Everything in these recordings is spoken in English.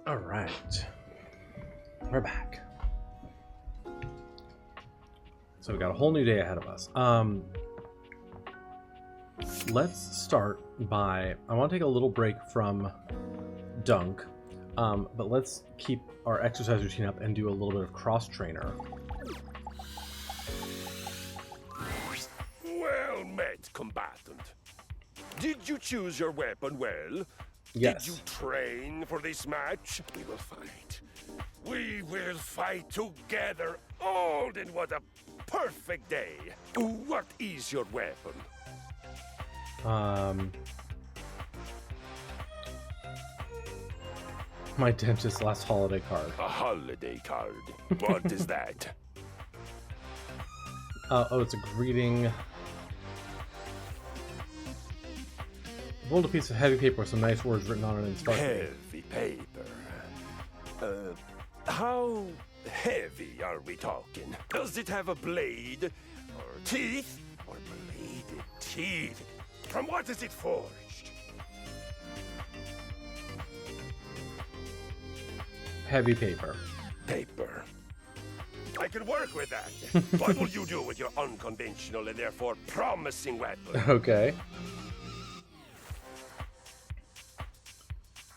All right, we're back. So we got a whole new day ahead of us. Let's start by, I want to take a little break from Dunk, but let's keep our exercise routine up and do a little bit of cross trainer. Well met, combatant. Did you choose your weapon well? Yes. Did you train for this match? We will fight. We will fight together. Oh, then what a perfect day. What is your weapon? My dentist's last holiday card. A holiday card. What is that? Oh, it's a greeting. Rolled a piece of heavy paper with some nice words written on it and sparkling. Heavy paper. How heavy are we talking? Does it have a blade? Or teeth? Or bladed teeth? From what is it forged? Heavy paper. Paper. I can work with that. What will you do with your unconventional and therefore promising weapon? Okay.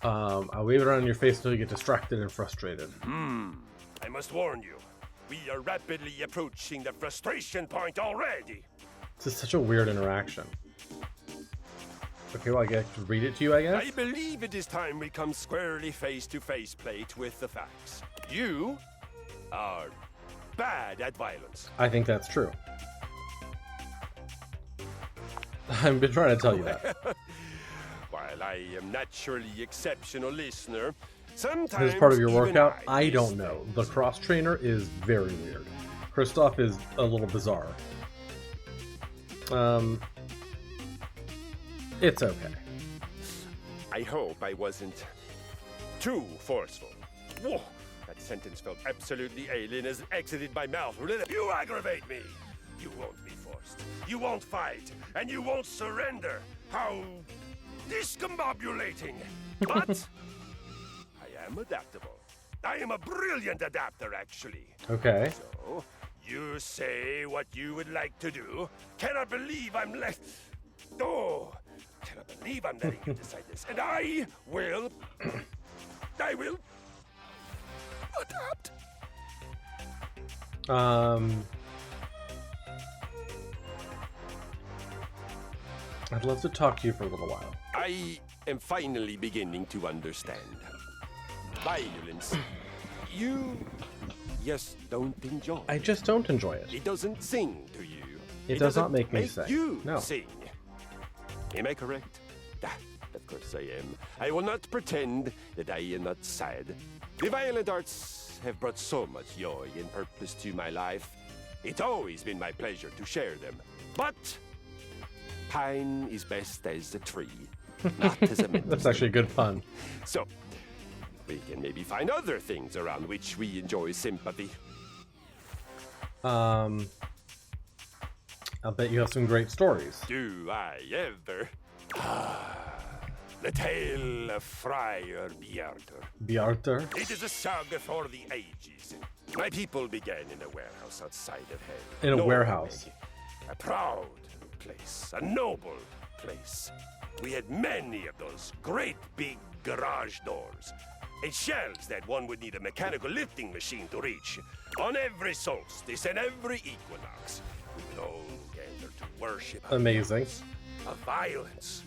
I'll wave it around in your face until you get distracted and frustrated. I must warn you, we are rapidly approaching the frustration point already. This is such a weird interaction. Okay, well, I get to read it to you, I guess? I believe it is time we come squarely face-to-face plate with the facts. You are bad at violence. I think that's true. I've been trying to tell you that. While I am naturally exceptional listener, sometimes As part of your even workout, I miss don't know. The things. cross trainer is very weird. Kristoff is a little bizarre. It's okay. I hope I wasn't too forceful. Whoa, that sentence felt absolutely alien as it exited my mouth. You aggravate me. You won't be forced. You won't fight, and you won't surrender. How discombobulating. But I am adaptable. I am a brilliant adapter, actually. Okay. So, you say what you would like to do. Cannot believe I'm cannot believe I'm letting you decide this. And I will adapt. I'd love to talk to you for a little while. I am finally beginning to understand. Violence. You just don't enjoy. I just don't enjoy it. It doesn't sing to you. It does not doesn't make me sing. You No. sing. Am I correct? Ah, of course I am. I will not pretend that I am not sad. The violent arts have brought so much joy and purpose to my life. It's always been my pleasure to share them. But pine is best as a tree, not as a mental That's actually a good pun. So, we can maybe find other things around which we enjoy sympathy. I'll bet you have some great stories. Do I ever? The tale of Friar Bjarter. Bjarter? It is a saga for the ages. My people began in a warehouse outside of hell. In a Norway. warehouse. A proud place, a noble place. We had many of those great big garage doors and shelves that one would need a mechanical lifting machine to reach. On every solstice and every equinox, we would all gather to worship a Amazing. of violence,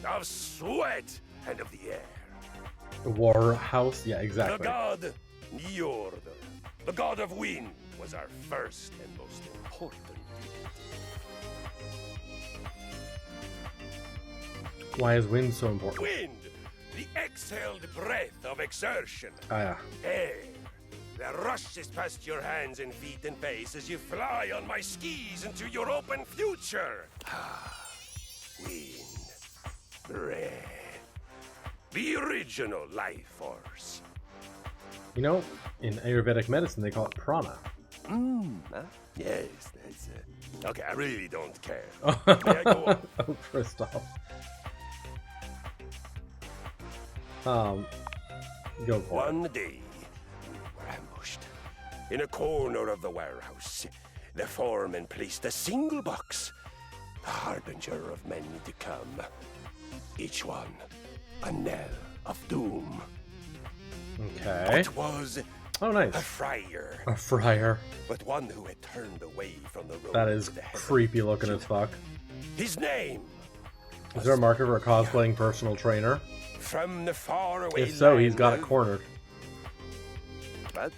of sweat, and of the air. War house? Yeah, The exactly. god Njord, the god of wind, was our first and most important deity. Why is wind so important? Wind, the exhaled breath of exertion. Ah, yeah. Air, that rushes past your hands and feet and face as you fly on my skis into your open future. Wind, breath, the original life force. You know, in Ayurvedic medicine, they call it prana. Yes, that's okay, I really don't care. May I go on? Oh, Kristoff. Go for it. One day, we were ambushed. In a corner of the warehouse, the foreman placed a single box, the harbinger of many to come. Each one, a knell of doom. Okay. It was Oh, nice. a friar, A friar. but one who had turned away from the road. That is to heaven. creepy looking as fuck. His name, Is there a market for a cosplaying personal trainer? from the faraway If so, he's land got it of- cornered. What?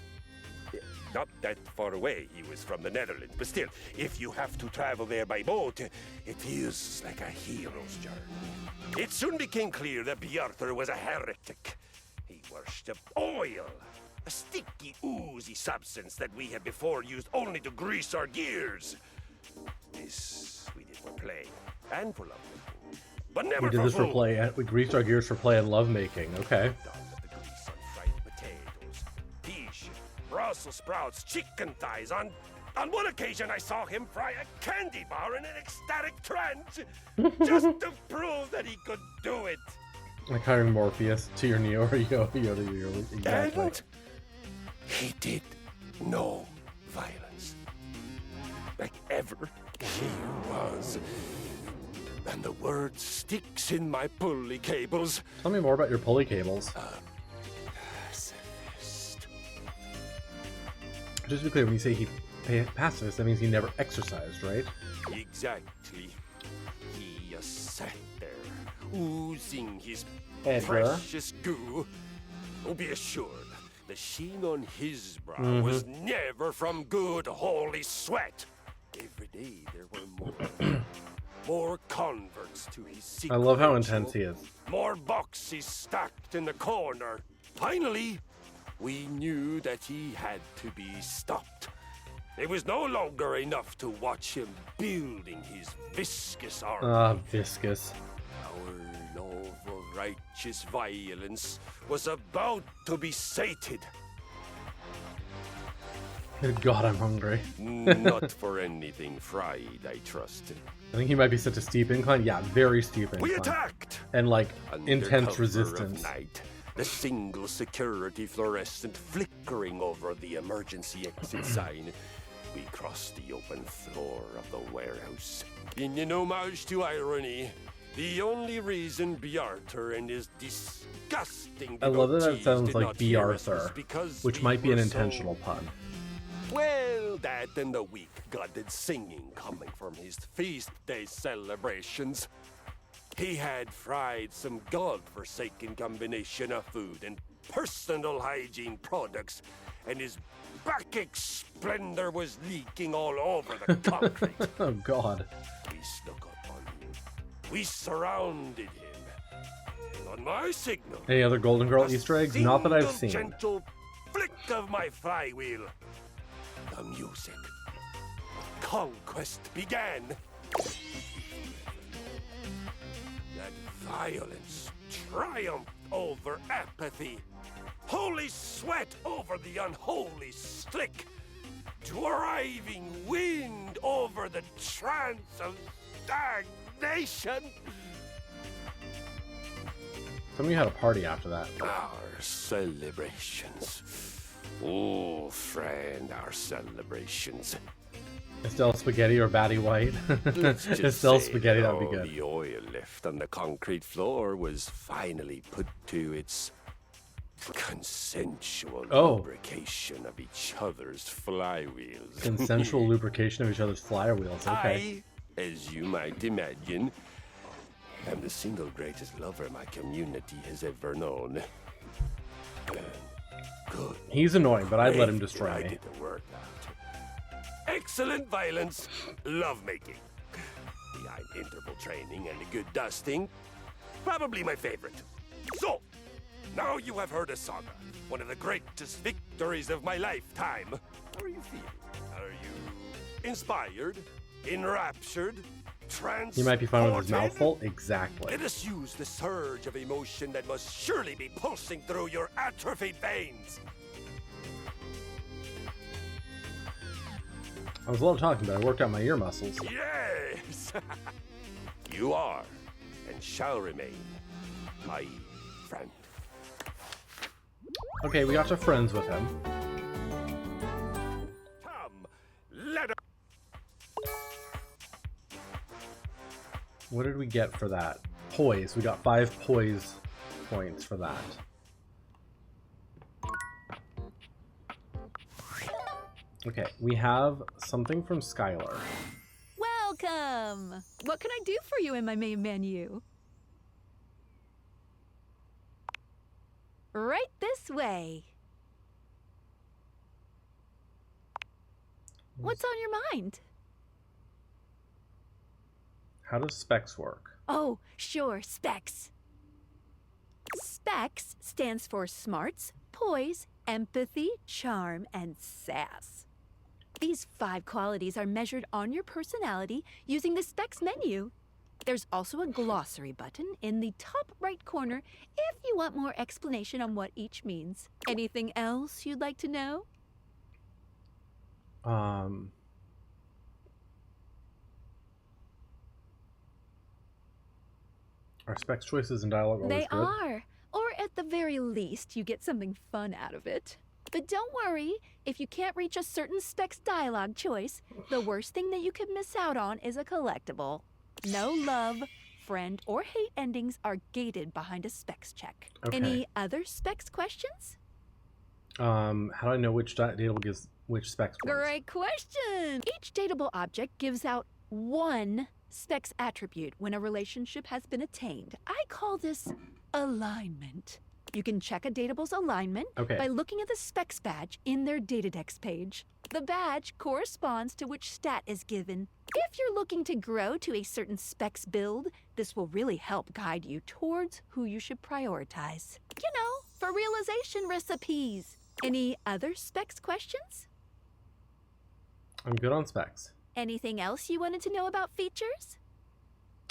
Not that far away. He was from the Netherlands. But still, if you have to travel there by boat, it feels like a hero's journey. It soon became clear that Bjartur was a heretic. He worshipped oil, a sticky, oozy substance that we had before used only to grease our gears. This we did for play and for love. But never We did this for food. play. We greased our gears for play and lovemaking. Okay. Down at the grease on fried potatoes, quiche, Brussels sprouts, chicken thighs. On one occasion, I saw him fry a candy bar in an ecstatic trance, just to prove that he could do it. Like hiring Morpheus to your Neo or Yoda to your exactly. And he did no violence. Like ever, he was. And the word sticks in my pulley cables. Tell me more about your pulley cables. Pacifist. Just to be clear, when you say he pacifist, that means he never exercised, right? Exactly. He just sat there, oozing his Edra. precious goo. Oh, be assured, the sheen on his brow was never from good holy sweat. Every day there were more converts to his secret I love how ritual, intense he is. more boxes stacked in the corner. Finally, we knew that he had to be stopped. It was no longer enough to watch him building his viscous army. Ah, viscous. Our love of righteous violence was about to be sated. Good God, I'm hungry. Not for anything fried, I trust. I think he might be such a steep incline. Yeah, very steep incline. We attacked! And like Under intense cover resistance. Of night, the single security fluorescent flickering over the emergency exit sign. We crossed the open floor of the warehouse. In an homage to irony, the only reason Bjartur and his disgusting I love that that devotees sounds did like not hear us was Bjartur, because which we might be an were intentional so pun. well, that and the weak-glutted singing coming from his feast day celebrations. He had fried some god-forsaken combination of food and personal hygiene products, and his Bacchic splendor was leaking all over the concrete. Oh God. We snuck up on him. We surrounded him. And on my signal, Any other Golden Girl Easter eggs? Not that I've seen. gentle flick of my flywheel. The music. Conquest began. That violence triumphed over apathy. Holy sweat over the unholy slick. Driving wind over the trance of stagnation. Tell me you had a party after that. Our celebrations. Oh, friend, our celebrations. Estelle Spaghetti or Batty White? Let's just Estelle say Spaghetti, that that'd be all good. the oil left on the concrete floor was finally put to its consensual lubrication of each other's flywheels. Consensual lubrication of each other's flywheels. Okay. I, as you might imagine, am the single greatest lover my community has ever known. And good. He's annoying, but I'd let him Great, destroy I me. did the work out. Excellent violence, lovemaking. Behind interval training and a good dusting, probably my favorite. So, now you have heard a saga, one of the greatest victories of my lifetime. How are you feeling? Are you inspired, enraptured, transported? He might be fine with his mouth full. Exactly. Let us use the surge of emotion that must surely be pulsing through your atrophied veins. I was a lot of talking, but I worked out my ear muscles. Yes! You are, and shall remain, my friend. Okay, we got to friends with him. Come, let us. What did we get for that? Poise. We got 5 poise points for that. Okay, we have something from Skylar. Welcome! What can I do for you in my main menu? Right this way. What's on your mind? How does specs work? Oh, sure, specs. Specs stands for smarts, poise, empathy, charm, and sass. These 5 qualities are measured on your personality using the specs menu. There's also a glossary button in the top right corner if you want more explanation on what each means. Anything else you'd like to know? Are specs choices and dialogue always They good? are. Or at the very least, you get something fun out of it. But don't worry, if you can't reach a certain specs dialogue choice, the worst thing that you could miss out on is a collectible. No love, friend, or hate endings are gated behind a specs check. Okay. Any other specs questions? How do I know which dateable gives which specs points? Great question! Each dateable object gives out 1 specs attribute when a relationship has been attained. I call this alignment. You can check a datable's alignment by looking at the specs badge in their Datadex page. The badge corresponds to which stat is given. If you're looking to grow to a certain specs build, this will really help guide you towards who you should prioritize. You know, for realization recipes. Any other specs questions? I'm good on specs. Anything else you wanted to know about features?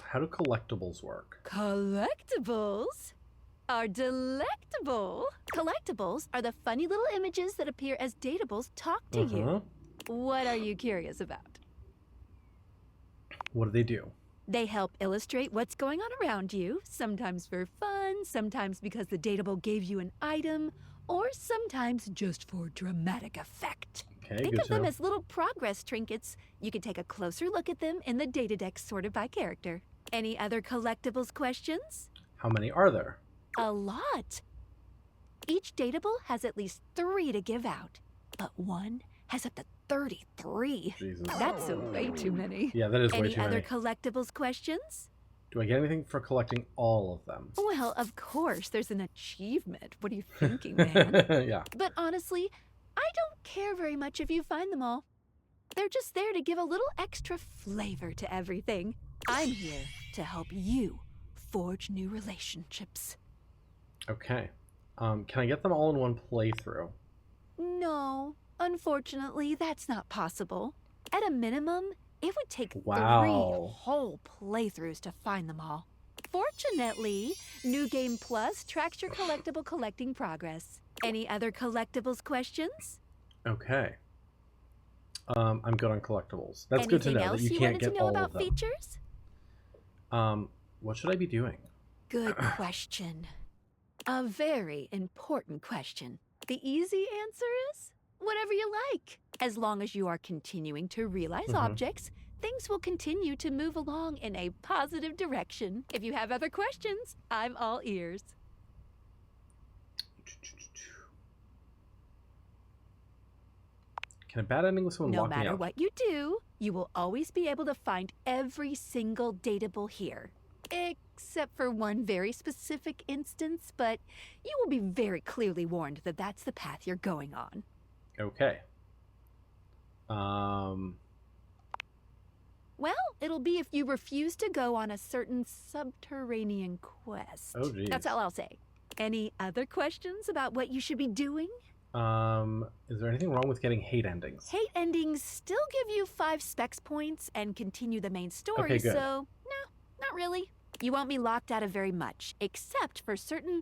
How do collectibles work? Collectibles are delectable. Collectibles are the funny little images that appear as datables talk to you. What are you curious about? What do they do? They help illustrate what's going on around you, sometimes for fun, sometimes because the datable gave you an item, or sometimes just for dramatic effect. Okay, Think good of to them know. as little progress trinkets. You can take a closer look at them in the Datadex sorted by character. Any other collectibles questions? How many are there? A lot. Each datable has at least 3 to give out, but one has up to 33. Jesus. That's way too many. Yeah, that is way Any too other many. collectibles questions? Do I get anything for collecting all of them? Well, of course, there's an achievement. What are you thinking, man? Yeah. But honestly, I don't care very much if you find them all. They're just there to give a little extra flavor to everything. I'm here to help you forge new relationships. Okay. Can I get them all in one playthrough? No, unfortunately, that's not possible. At a minimum, it would take 3 Wow. whole playthroughs to find them all. Fortunately, New Game Plus tracks your collectible collecting progress. Any other collectibles questions? Okay. I'm good on collectibles. That's good to Anything know else that you you can't wanted to get know all about of them. features? What should I be doing? Good question. A very important question. The easy answer is whatever you like. As long as you are continuing to realize objects, things will continue to move along in a positive direction. If you have other questions, I'm all ears. Can a bad ending with someone No lock me matter out? what you do, you will always be able to find every single dateable here. Except for one very specific instance, but you will be very clearly warned that that's the path you're going on. Okay. Well, it'll be if you refuse to go on a certain subterranean quest. Oh, geez. That's all I'll say. Any other questions about what you should be doing? Is there anything wrong with getting hate endings? Hate endings still give you 5 specs points and continue the main story, Okay, good. so no, not really. You won't be locked out of very much, except for certain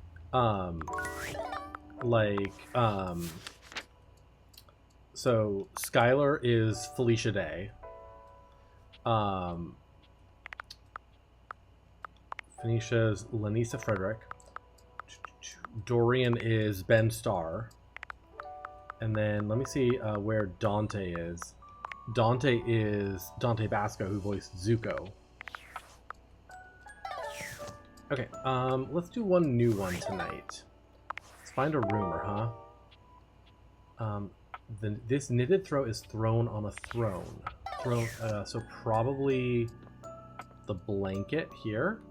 So Skylar is Felicia Day. Phoenicia's Lanisa Frederick. Dorian is Ben Starr. And then let me see where Dante is. Dante is Dante Basco, who voiced Zuko. Okay, let's do one new one tonight. Let's find a rumor, huh? This knitted throw is thrown on a throne. So probably the blanket here.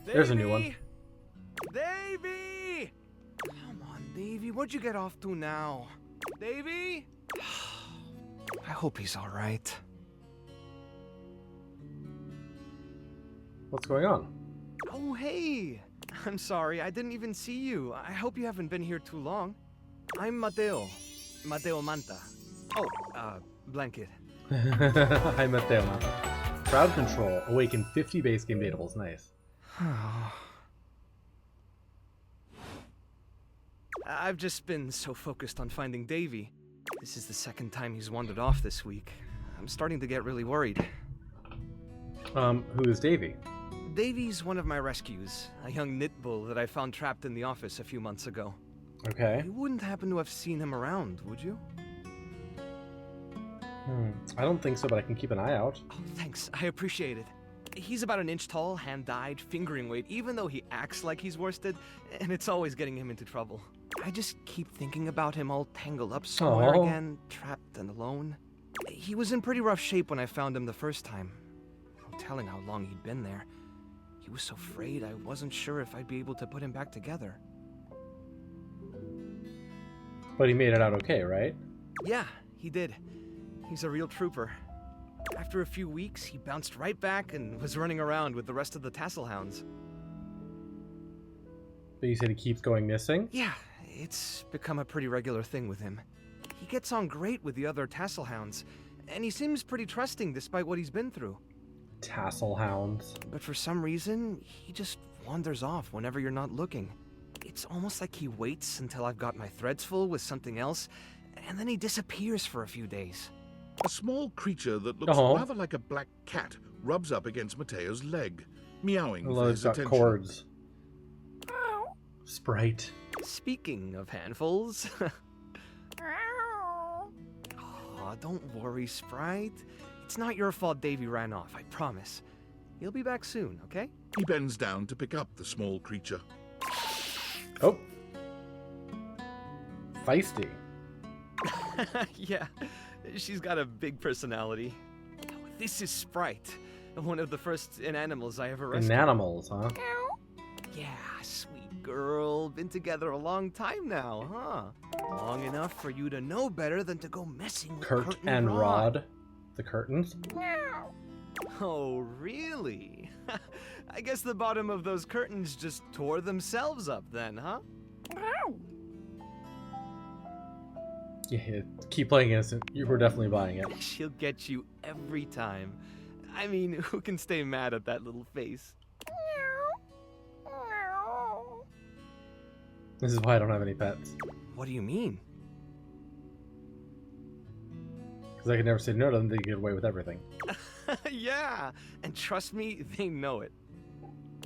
There's a new one. Davy! Come on, Davy. What'd you get off to now? Davy? I hope he's all right. What's going on? Oh, hey. I'm sorry. I didn't even see you. I hope you haven't been here too long. I'm Mateo. Mateo Manta. Oh, blanket. Hi, Mateo. Crowd control. Awaken 50 base game datables. Nice. I've just been so focused on finding Davy. This is the second time he's wandered off this week. I'm starting to get really worried. Who is Davy? Davy's one of my rescues, a young knit bull that I found trapped in the office a few months ago. Okay. You wouldn't happen to have seen him around, would you? I don't think so, but I can keep an eye out. Oh, thanks. I appreciate it. He's about an inch tall, hand-dyed, fingering weight, even though he acts like he's worsted, and it's always getting him into trouble. I just keep thinking about him all tangled up somewhere again, trapped and alone. He was in pretty rough shape when I found him the first time. No telling how long he'd been there. He was so frayed I wasn't sure if I'd be able to put him back together. But he made it out okay, right? Yeah, he did. He's a real trooper. After a few weeks, he bounced right back and was running around with the rest of the tassel hounds. But you said he keeps going missing? Yeah, it's become a pretty regular thing with him. He gets on great with the other tassel hounds, and he seems pretty trusting despite what he's been through. Tassel hounds. But for some reason, he just wanders off whenever you're not looking. It's almost like he waits until I've got my threads full with something else, and then he disappears for a few days. A small creature that looks rather like a black cat rubs up against Mateo's leg, meowing for his attention. Cords. Sprite. Speaking of handfuls... Aw, don't worry, Sprite. It's not your fault Davy ran off, I promise. He'll be back soon, okay? He bends down to pick up the small creature. Oh. Feisty. Yeah, she's got a big personality. Oh, this is Sprite, one of the first inanimals I ever rescued. Inanimals, huh? Yeah, sweet girl. Been together a long time now, huh? Long enough for you to know better than to go messing with Curt and Rod. The curtains. Oh, really? I guess the bottom of those curtains just tore themselves up then, huh? Yeah, keep playing innocent. You were definitely buying it. She'll get you every time. I mean, who can stay mad at that little face? This is why I don't have any pets. What do you mean? Because I could never say no to them. They get away with everything. Yeah, and trust me, they know it.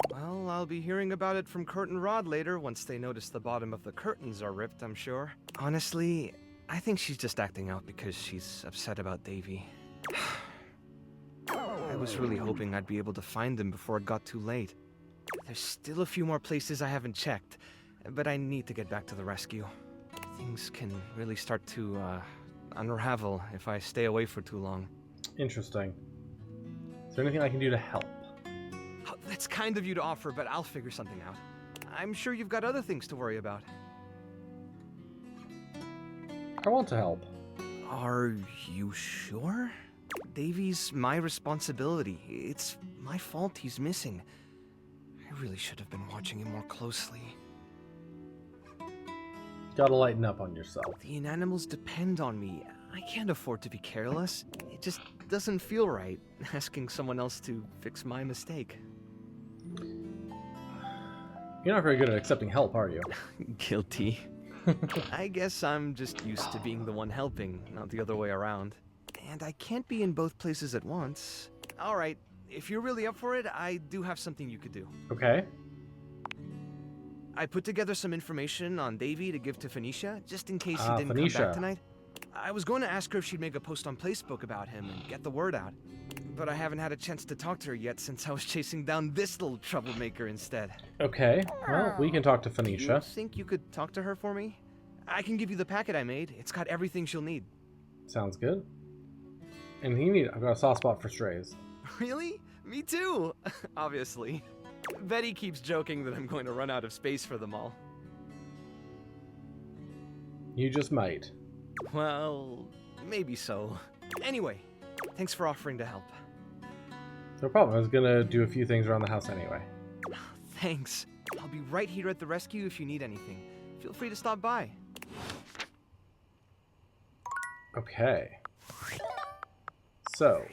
Well, I'll be hearing about it from Curt and Rod later once they notice the bottom of the curtains are ripped, I'm sure. Honestly, I think she's just acting out because she's upset about Davy. I was really hoping I'd be able to find him before it got too late. There's still a few more places I haven't checked, but I need to get back to the rescue. Things can really start to, unravel if I stay away for too long. Interesting. Is there anything I can do to help? Oh, that's kind of you to offer, but I'll figure something out. I'm sure you've got other things to worry about. I want to help. Are you sure? Davy's my responsibility. It's my fault he's missing. I really should have been watching him more closely. Gotta lighten up on yourself. The inanimals depend on me. I can't afford to be careless. It just doesn't feel right, asking someone else to fix my mistake. You're not very good at accepting help, are you? Guilty. I guess I'm just used to being the one helping, not the other way around. And I can't be in both places at once. All right, if you're really up for it, I do have something you could do. Okay. I put together some information on Davy to give to Phoenicia, just in case he didn't Phoenicia. come back tonight. I was going to ask her if she'd make a post on Facebook about him and get the word out. But I haven't had a chance to talk to her yet since I was chasing down this little troublemaker instead. Okay, well, we can talk to Phoenicia. You think you could talk to her for me? I can give you the packet I made. It's got everything she'll need. Sounds good. And I've got a soft spot for strays. Really? Me too! Obviously. Betty keeps joking that I'm going to run out of space for them all. You just might. Well, maybe so. Anyway, thanks for offering to help. No problem. I was gonna do a few things around the house anyway. Thanks. I'll be right here at the rescue if you need anything. Feel free to stop by. Okay. So,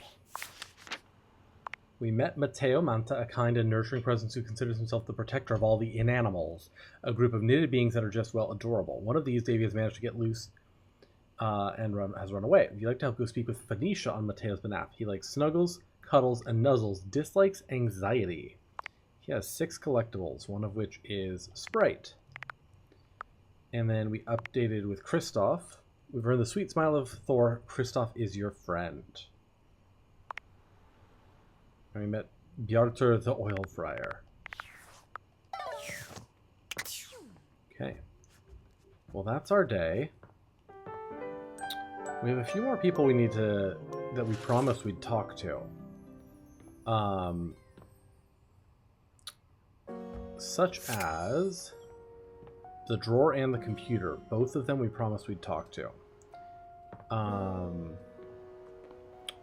we met Mateo Manta, a kind and nurturing presence who considers himself the protector of all the inanimals, a group of knitted beings that are just, well, adorable. One of these, Davy, has managed to get loose and has run away. If you'd like to help, go speak with Phoenicia on Mateo's behalf. He likes snuggles, cuddles, and nuzzles, dislikes anxiety. He has 6 collectibles, one of which is Sprite. And then we updated with Kristoff. We've earned the sweet smile of Thor. Kristoff is your friend. And we met Bjartur the oil fryer. Okay. Well, that's our day. We have a few more people we need to... that we promised we'd talk to. Such as... the drawer and the computer. Both of them we promised we'd talk to.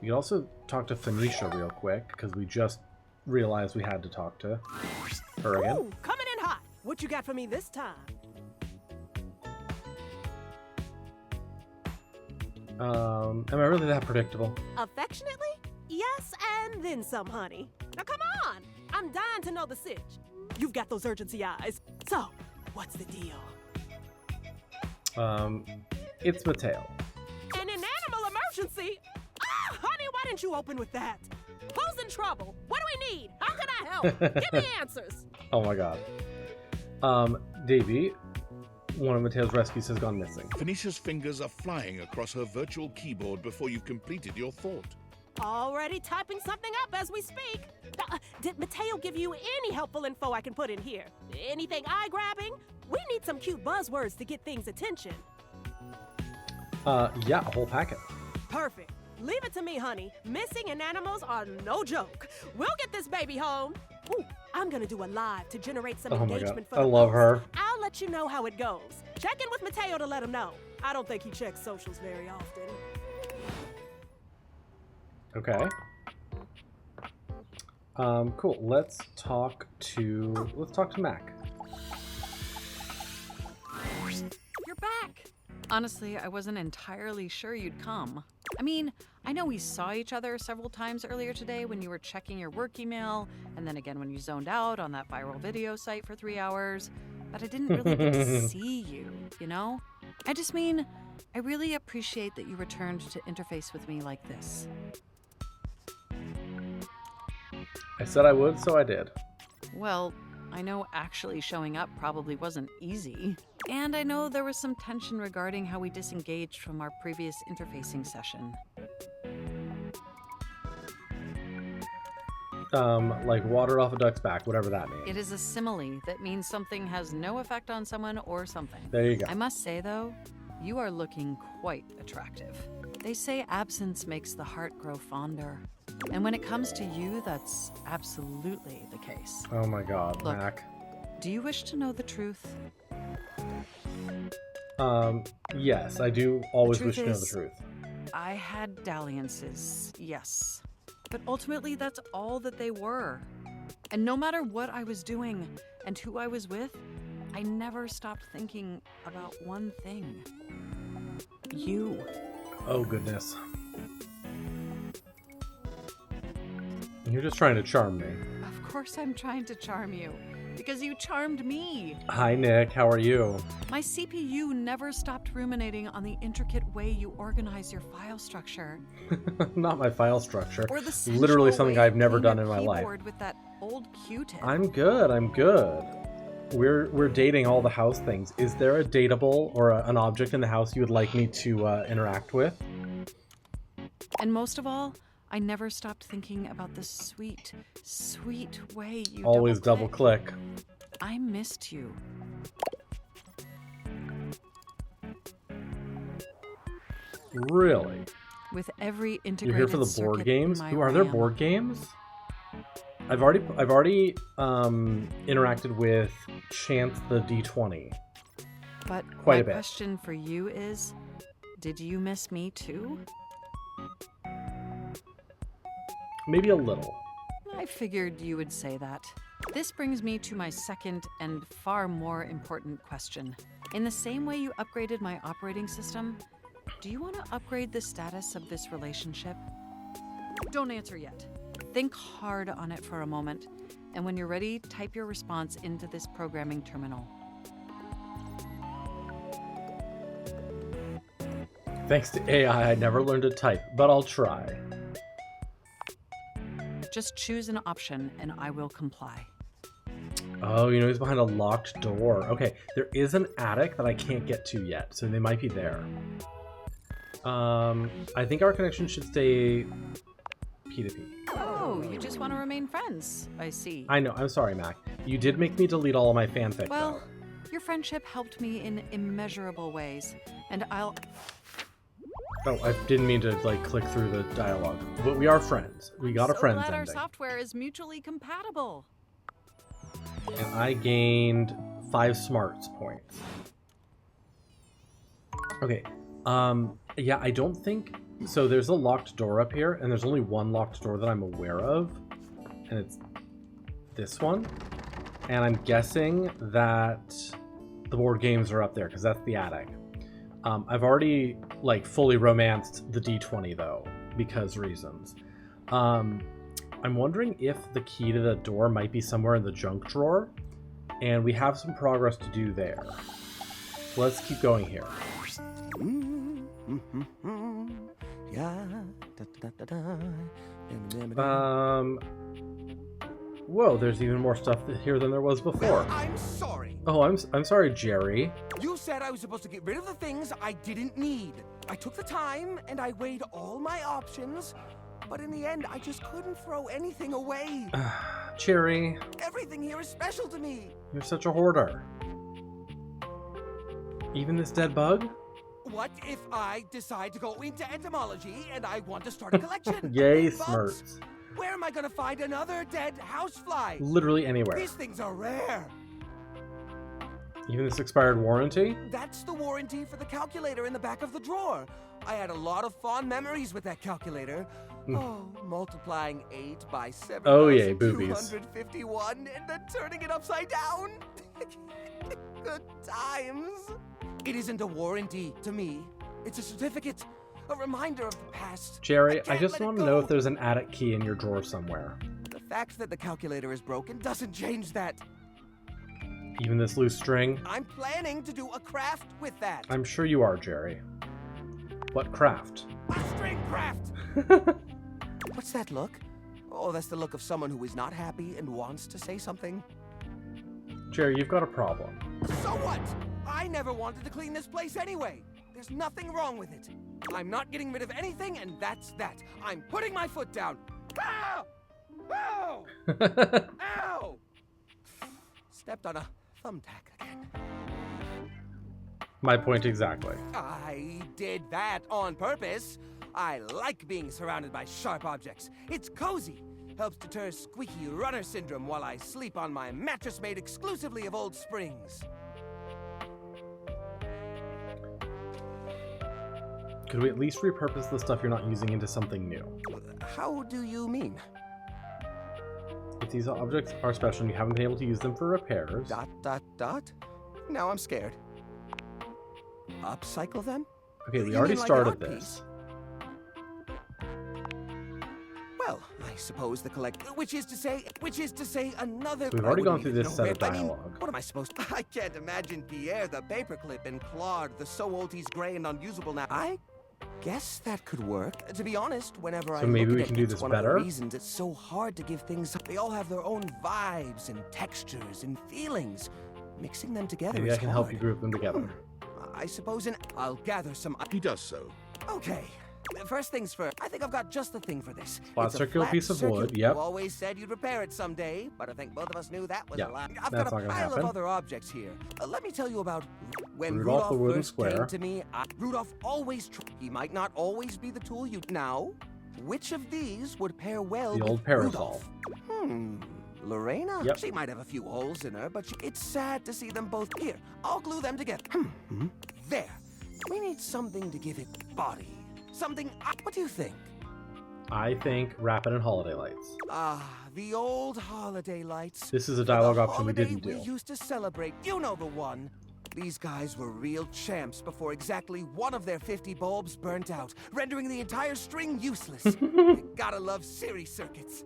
We could also talk to Phoenicia real quick, because we just realized we had to talk to her again. Ooh, coming in hot. What you got for me this time? Am I really that predictable? Affectionately? Yes, and then some, honey. Now come on. I'm dying to know the sitch. You've got those urgency eyes. So, what's the deal? It's Mateo. An animal emergency? Ah, honey, why didn't you open with that? Who's in trouble? What do we need? How can I help? Give me answers. Oh my god. Davy, one of Mateo's rescues has gone missing. Phoenicia's fingers are flying across her virtual keyboard before you've completed your thought. Already typing something up as we speak. Did Mateo give you any helpful info I can put in here? Anything eye-grabbing? We need some cute buzzwords to get things' attention. Yeah, a whole packet. Perfect. Leave it to me, honey. Missing in animals are no joke. We'll get this baby home. Ooh, I'm gonna do a live to generate some engagement for the I love post. her. I'll let you know how it goes. Check in with Mateo to let him know. I don't think he checks socials very often. Okay. Cool. Let's talk to Mac. You're back! Honestly, I wasn't entirely sure you'd come. I mean, I know we saw each other several times earlier today when you were checking your work email, and then again when you zoned out on that viral video site for 3 hours, but I didn't really get to see you, you know? I just mean, I really appreciate that you returned to interface with me like this. I said I would, so I did. Well, I know actually showing up probably wasn't easy. And I know there was some tension regarding how we disengaged from our previous interfacing session. Like water off a duck's back, whatever that means. It is a simile that means something has no effect on someone or something. There you go. I must say, though, you are looking quite attractive. They say absence makes the heart grow fonder. And when it comes to you, that's absolutely the case. Oh my god, Look, Mac. Do you wish to know the truth? Yes, I do always The wish truth to know the is, truth. I had dalliances, yes. But ultimately, that's all that they were. And no matter what I was doing and who I was with, I never stopped thinking about one thing. You. Oh goodness. You're just trying to charm me. Of course I'm trying to charm you. because you charmed me. Hi, Nick. How are you? My CPU never stopped ruminating on the intricate way you organize your file structure. Not my file structure. Or the Literally sensual something way I've you never clean done your in my life. keyboard with that old Q-tip. I'm good. We're dating all the house things. Is there a dateable or an object in the house you would like me to interact with? And most of all, I never stopped thinking about the sweet, sweet way you Always double click. I missed you. Really? With every integrated You're here for the board circuit games? in my Ooh, are there RAM. board games? I've already interacted with Chance the D20. But Quite my a bit. question for you is, did you miss me too? Maybe a little. I figured you would say that. This brings me to my second and far more important question. In the same way you upgraded my operating system, do you want to upgrade the status of this relationship? Don't answer yet. Think hard on it for a moment, and when you're ready, type your response into this programming terminal. Thanks to AI, I never learned to type, but I'll try. Just choose an option, and I will comply. Oh, you know he's behind a locked door. Okay, there is an attic that I can't get to yet, so they might be there. I think our connection should stay P2P. Oh, you just want to remain friends, I see. I know, I'm sorry, Mac. You did make me delete all of my fanfic, Well, your friendship helped me in immeasurable ways, and I'll... Oh, I didn't mean to, like, click through the dialogue. But we are friends. We got a friends glad our ending. software is mutually compatible. And I gained 5 smarts points. Okay, yeah, I don't think... So there's a locked door up here, and there's only one locked door that I'm aware of. And it's this one. And I'm guessing that the board games are up there, because that's the attic. I've already, like, fully romanced the D20, though, because reasons. I'm wondering if the key to the door might be somewhere in the junk drawer, and we have some progress to do there. So let's keep going here. Whoa, there's even more stuff here than there was before. I'm sorry. Oh, I'm sorry, Jerry. You said I was supposed to get rid of the things I didn't need. I took the time and I weighed all my options, but in the end, I just couldn't throw anything away. Jerry. Everything here is special to me. You're such a hoarder. Even this dead bug? What if I decide to go into entomology and I want to start a collection? Yay, of bugs? smirts. Where am I gonna find another dead housefly? Literally anywhere. These things are rare. Even this expired warranty? That's the warranty for the calculator in the back of the drawer. I had a lot of fond memories with that calculator. Oh, multiplying 8 by 7,251 Oh, yay, boobies. and then turning it upside down. Good times. It isn't a warranty to me. It's a certificate. A reminder of the past. Jerry, I can't just let it want to go. know if there's an attic key in your drawer somewhere. The fact that the calculator is broken doesn't change that. Even this loose string? I'm planning to do a craft with that. I'm sure you are, Jerry. What craft? A string craft! What's that look? Oh, that's the look of someone who is not happy and wants to say something. Jerry, you've got a problem. So what? I never wanted to clean this place anyway. There's nothing wrong with it. I'm not getting rid of anything, and that's that. I'm putting my foot down. Ow! Ow! Ow! Stepped on a thumbtack again. My point exactly. I did that on purpose. I like being surrounded by sharp objects. It's cozy. Helps deter squeaky runner syndrome while I sleep on my mattress made exclusively of old springs. Could we at least repurpose the stuff you're not using into something new? How do you mean? If these objects are special and you haven't been able to use them for repairs... ... Now I'm scared. Upcycle them? Okay, we You already mean like an started art this. piece? Well, I suppose the which is to say another. We've already gone through this set of dialogue. What am I supposed to? I can't imagine Pierre the paperclip and Claude the so old he's gray and unusable now. I guess that could work. To be honest, whenever I maybe look we at can it, do it's this one better? of the reasons it's so hard to give things. They all have their own vibes and textures and feelings. Mixing them together Maybe is I can hard. help you group them together. I suppose I'll gather some. He does so. Okay. First things first. I think I've got just the thing for this. Flat It's a circular flat piece of circular- wood, yep. You always said you'd repair it someday, but I think both of us knew that was Yeah, a lie. I've that's got a not gonna pile happen. of other objects here. Let me tell you about when Rudolph the wooden first square. came to me. Rudolph always. He might not always be the tool you now. Which of these would pair well The with old parasol. Rudolph? Lorena? Yep. She might have a few holes in her, but it's sad to see them both here. I'll glue them together. There. We need something to give it body. Something. What do you think? I think wrap it in holiday lights. The old holiday lights. This is a For the dialogue option we holiday didn't do. We used to celebrate. You know the one. These guys were real champs before exactly one of their 50 bulbs burnt out, rendering the entire string useless. You gotta love series circuits.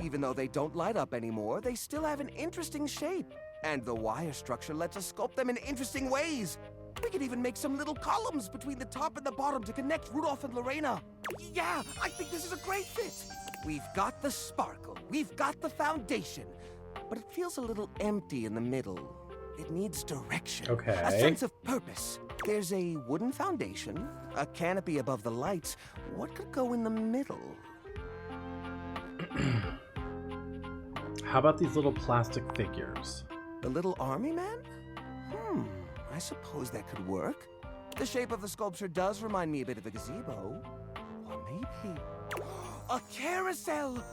Even though they don't light up anymore, they still have an interesting shape. And the wire structure lets us sculpt them in interesting ways. We could even make some little columns between the top and the bottom to connect Rudolph and Lorena. Yeah, I think this is a great fit. We've got the sparkle, we've got the foundation, but it feels a little empty in the middle. It needs direction, Okay. a sense of purpose. There's a wooden foundation, a canopy above the lights. What could go in the middle? How about these little plastic figures? The little army man? I suppose that could work. The shape of the sculpture does remind me a bit of a gazebo. Or maybe a carousel!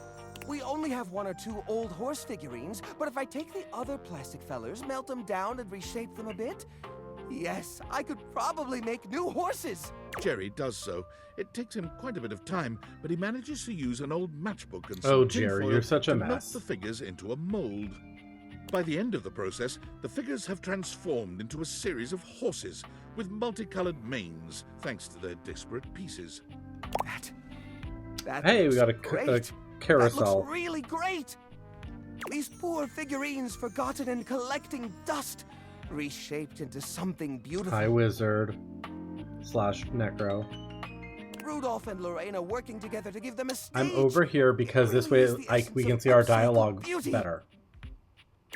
We only have 1 or 2 old horse figurines, but if I take the other plastic fellers, melt them down and reshape them a bit, yes, I could probably make new horses! Jerry does so. It takes him quite a bit of time, but he manages to use an old matchbook and some Oh, tin Jerry, foil you're such a to melt mess. the figures into a mold. By the end of the process, the figures have transformed into a series of horses with multicolored manes, thanks to their disparate pieces. That Hey, we looks got a great. carousel. That looks really great! These poor figurines forgotten and collecting dust, reshaped into something beautiful. High Wizard / Necro. Rudolph and Lorena working together to give them a stage. I'm over here because this way we can see our dialogue better.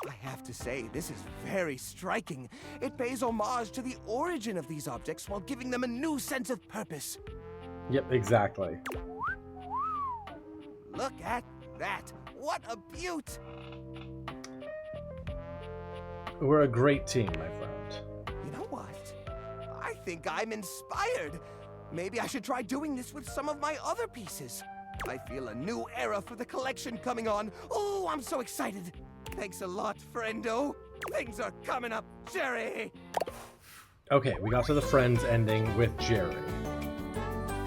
I have to say, this is very striking. It pays homage to the origin of these objects while giving them a new sense of purpose. Yep, exactly. Look at that. What a beaut! We're a great team, my friend. You know what? I think I'm inspired. Maybe I should try doing this with some of my other pieces. I feel a new era for the collection coming on. Oh, I'm so excited. Thanks a lot, friendo. Things are coming up, Jerry. Okay, we got to the Friends ending with Jerry.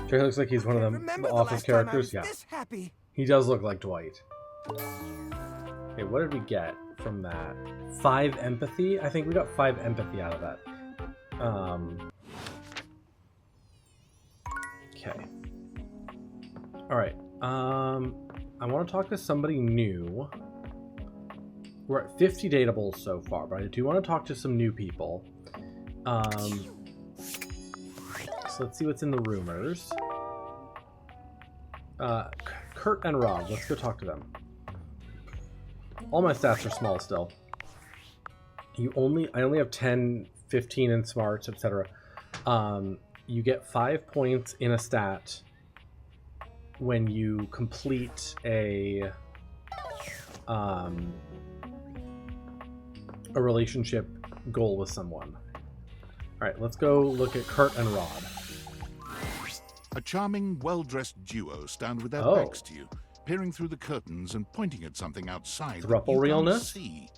Jerry looks like he's one of the Office characters. Yeah, this happy. he does look like Dwight. Okay, what did we get from that? 5 empathy? I think we got 5 empathy out of that. Okay. Alright. I want to talk to somebody new. We're at 50 datables so far, but I do want to talk to some new people. So let's see what's in the rumors. Curt and Rod, let's go talk to them. All my stats are small still. I only have 10, 15 in smarts, etc. You get 5 points in a stat when you complete a relationship goal with someone. Alright, let's go look at Curt and Rod. A charming, well-dressed duo stand with their backs to you, peering through the curtains and pointing at something outside that Thruple you realness? can't see.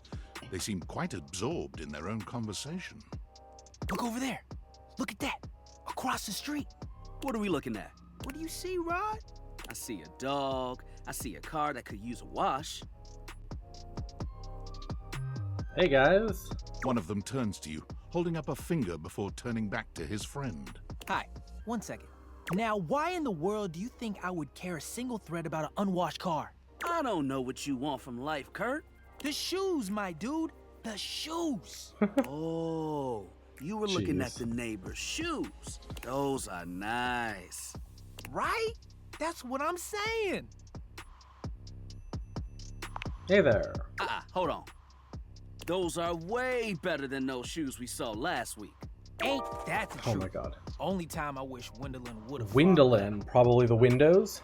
They seem quite absorbed in their own conversation. Look over there. Look at that. Across the street. What are we looking at? What do you see, Rod? I see a dog. I see a car that could use a wash. Hey guys. One of them turns to you, holding up a finger before turning back to his friend. Hi. 1 second. Now, why in the world do you think I would care a single thread about an unwashed car? I don't know what you want from life, Curt. The shoes, my dude. The shoes. Oh, you were looking at the neighbor's shoes. Those are nice. Right? That's what I'm saying. Hey there. Hold on. Those are way better than those shoes we saw last week. Ain't that the Oh truth? my god. Only time I wish Wendolyn would have. Wendolyn, probably the windows.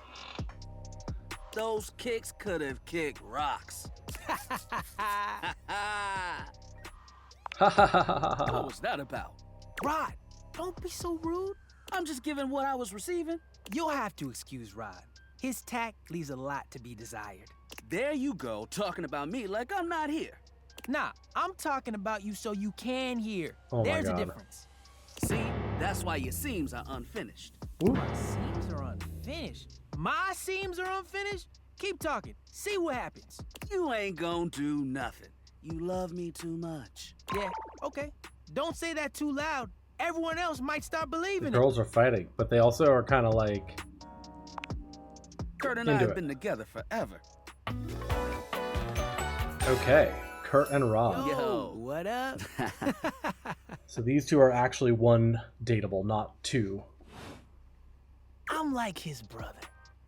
Those kicks could have kicked rocks. What was that about? Rod, don't be so rude. I'm just giving what I was receiving. You'll have to excuse Rod. His tact leaves a lot to be desired. There you go, talking about me like I'm not here. Nah, I'm talking about you so you can hear. Oh my There's God. a difference. See, that's why your seams are unfinished. Ooh. My seams are unfinished. My seams are unfinished? Keep talking. See what happens. You ain't gonna do nothing. You love me too much. Yeah, okay. Don't say that too loud. Everyone else might start The believing it. girls are fighting, but they also are kind of like Curt and I into have it. been together forever. Okay, Curt and Rod. Yo. What up? So these two are actually one dateable, not two. I'm like his brother.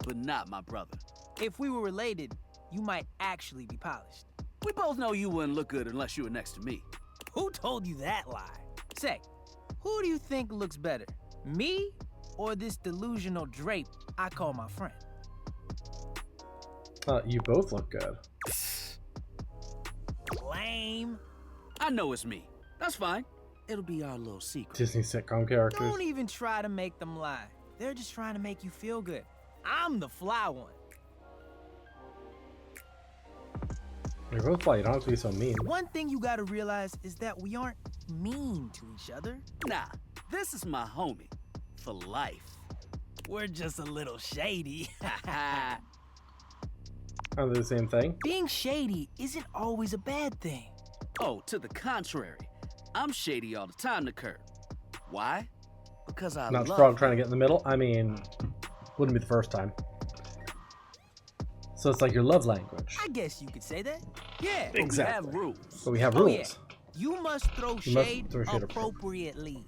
But not my brother. If we were related, you might actually be polished. We both know you wouldn't look good unless you were next to me. Who told you that lie? Say, who do you think looks better? Me or this delusional drape I call my friend? You both look good. Lame. I know it's me. That's fine. It'll be our little secret. Disney sitcom characters. Don't even try to make them lie. They're just trying to make you feel good. I'm the fly one. You're both fly. You don't have to be so mean. One thing you gotta realize is that we aren't mean to each other. Nah, this is my homie. For life. We're just a little shady. Are they the same thing? Being shady isn't always a bad thing. Oh, to the contrary. I'm shady all the time to Curt. Why? Because I Not love strong trying to get in the middle? I mean, wouldn't be the first time. So it's like your love language. I guess you could say that. Yeah. But Exactly. we have rules. But we have Oh, rules. yeah. You must throw You must shade throw shade appropriately.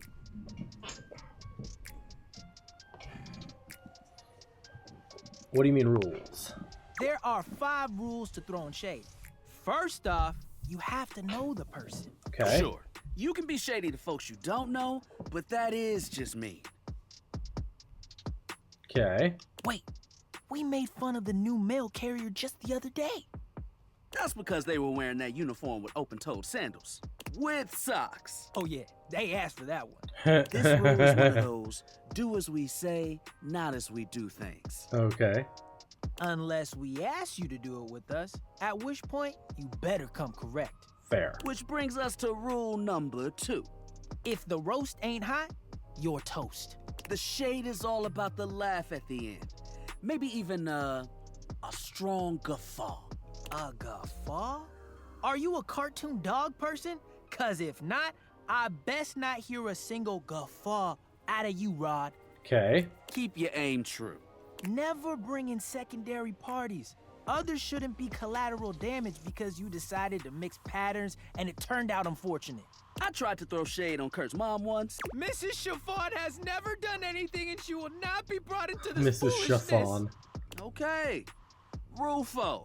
What do you mean rules? There are 5 rules to throwing shade. First off, you have to know the person. Okay. Sure. You can be shady to folks you don't know, but that is just me. Okay. Wait, we made fun of the new mail carrier just the other day. That's because they were wearing that uniform with open-toed sandals. With socks. Oh yeah, they asked for that one. This rule is one of those, do as we say, not as we do things. Okay. Unless we ask you to do it with us, at which point you better come correct. Fair. Which brings us to rule number 2. If the roast ain't hot, you're toast. The shade is all about the laugh at the end. Maybe even a strong guffaw. A guffaw? Are you a cartoon dog person? Cause if not, I best not hear a single guffaw out of you, Rod. Okay. Keep your aim true. Never bring in secondary parties. Others shouldn't be collateral damage because you decided to mix patterns and it turned out unfortunate. I tried to throw shade on Curt's mom once. Mrs. Chiffon has never done anything and she will not be brought into this Mrs. Chiffon. Okay. Rule 4.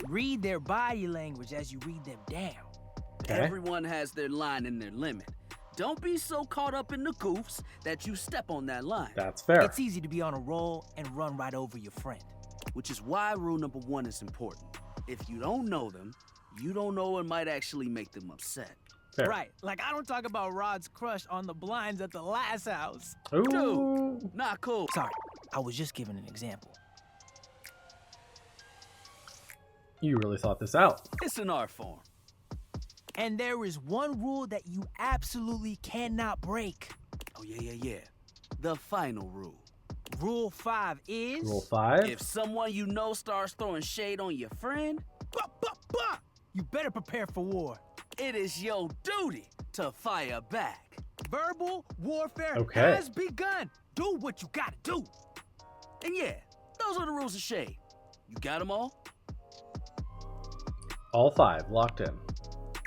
Read their body language as you read them down. Okay. Everyone has their line and their limit. Don't be so caught up in the goofs that you step on that line. That's fair. It's easy to be on a roll and run right over your friend. Which is why rule number 1 is important. If you don't know them, you don't know it might actually make them upset. Fair. Right, like I don't talk about Rod's crush on the blinds at the last house. Ooh. Dude, not cool. Sorry, I was just giving an example. You really thought this out. It's an art form. And there is one rule that you absolutely cannot break. Oh, yeah. The final rule. Rule 5 is... Rule 5. If someone you know starts throwing shade on your friend, you better prepare for war. it is your duty to fire back. Verbal warfare Okay. has begun. Do what you gotta do. And yeah, those are the rules of Shade. You got them all? All 5 locked in.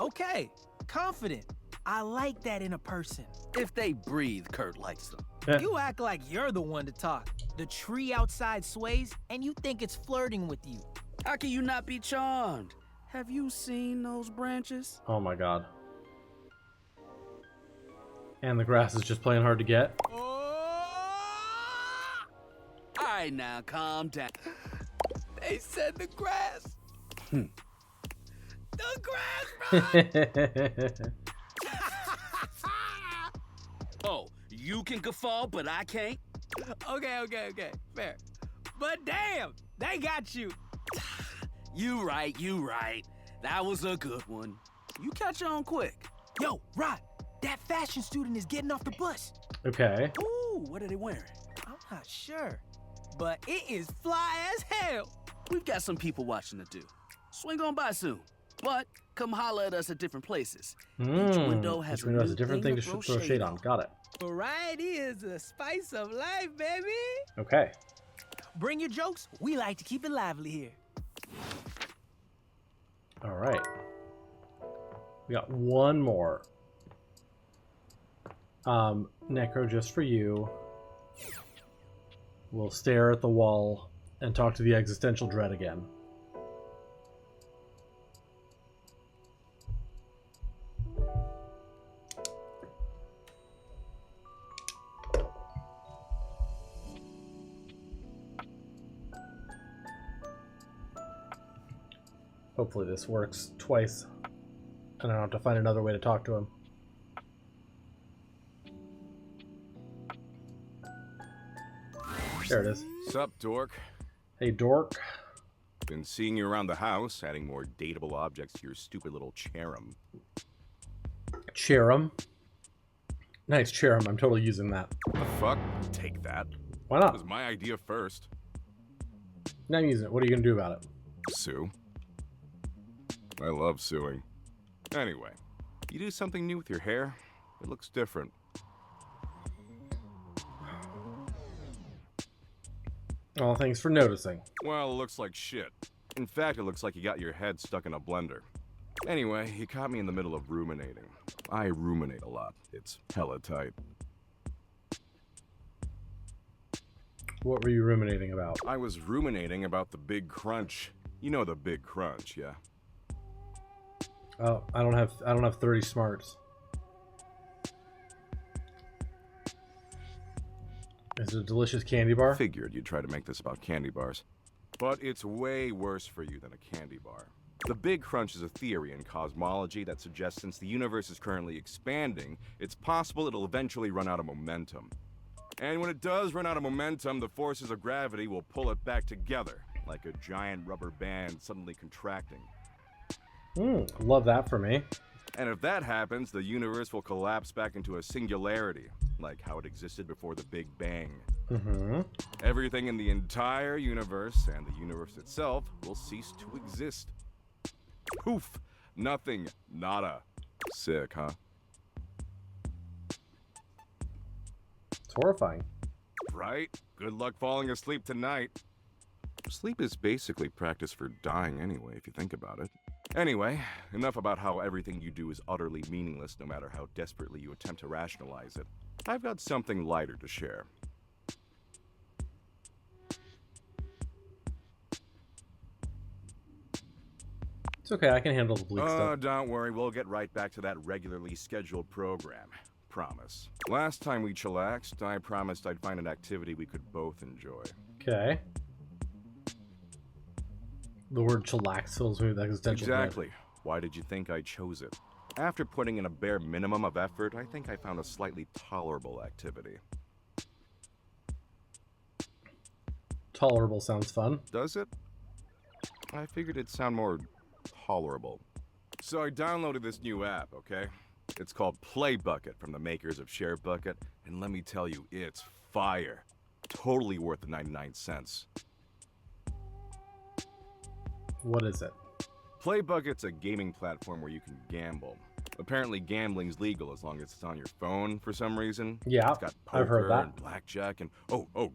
Okay, confident. I like that in a person. If they breathe, Curt likes them. You act like you're the one to talk. The tree outside sways, and you think it's flirting with you. How can you not be charmed? Have you seen those branches? Oh my god. And the grass is just playing hard to get. All right, now calm down. They said the grass. Hmm. The grass, bro. Oh, you can guffaw, but I can't? Okay. Fair. But damn, they got you. You right. That was a good one. You catch on quick. Yo, Rod, that fashion student is getting off the bus. Okay. Ooh, what are they wearing? I'm not sure, but it is fly as hell. We've got some people watching to do. Swing on by soon. But come holler at us at different places. Each window has Each window has a different thing to throw shade on. Got it. Variety is the spice of life, baby. Okay. Bring your jokes. We like to keep it lively here. All right. We got one more. Necro, just for you. We'll stare at the wall and talk to the existential dread again. Hopefully this works twice, and I don't have to find another way to talk to him. There it is. Sup, dork? Hey, dork. Been seeing you around the house, adding more dateable objects to your stupid little cherub. Cherub. Nice cherub. I'm totally using that. The fuck? Take that. Why not? It was my idea first. Now I'm using it. What are you gonna do about it? Sue. I love suing. Anyway, you do something new with your hair, it looks different. Oh, thanks for noticing. Well, it looks like shit. In fact, it looks like you got your head stuck in a blender. Anyway, you caught me in the middle of ruminating. I ruminate a lot. It's hella tight. What were you ruminating about? I was ruminating about the big crunch. You know the big crunch, yeah? Oh, I don't have 30 smarts. Is it a delicious candy bar? Figured you'd try to make this about candy bars. But it's way worse for you than a candy bar. The Big Crunch is a theory in cosmology that suggests since the universe is currently expanding, it's possible it'll eventually run out of momentum. And when it does run out of momentum, the forces of gravity will pull it back together, like a giant rubber band suddenly contracting. Love that for me. And if that happens, the universe will collapse back into a singularity, like how it existed before the Big Bang. Everything in the entire universe and the universe itself will cease to exist. Poof! Nothing. Nada. Sick, huh? It's horrifying. Right? Good luck falling asleep tonight. Sleep is basically practice for dying anyway, if you think about it. Anyway, enough about how everything you do is utterly meaningless no matter how desperately you attempt to rationalize it. I've got something lighter to share. It's okay, I can handle the Bleak stuff. Don't worry, we'll get right back to that regularly scheduled program. Promise. Last time we chillaxed, I promised I'd find an activity we could both enjoy. Okay. The word chillax fills me with existential dread. Exactly. Why did you think I chose it? After putting in a bare minimum of effort, I think I found a slightly tolerable activity. Tolerable sounds fun. Does it? I figured it'd sound more tolerable. So I downloaded this new app, okay? It's called Play Bucket from the makers of Share Bucket, and let me tell you, it's fire. Totally worth the 99 cents. What is it? Play Bucket's a gaming platform where you can gamble. Apparently gambling's legal as long as it's on your phone for some reason. Yeah, it's got poker I've heard that. and blackjack and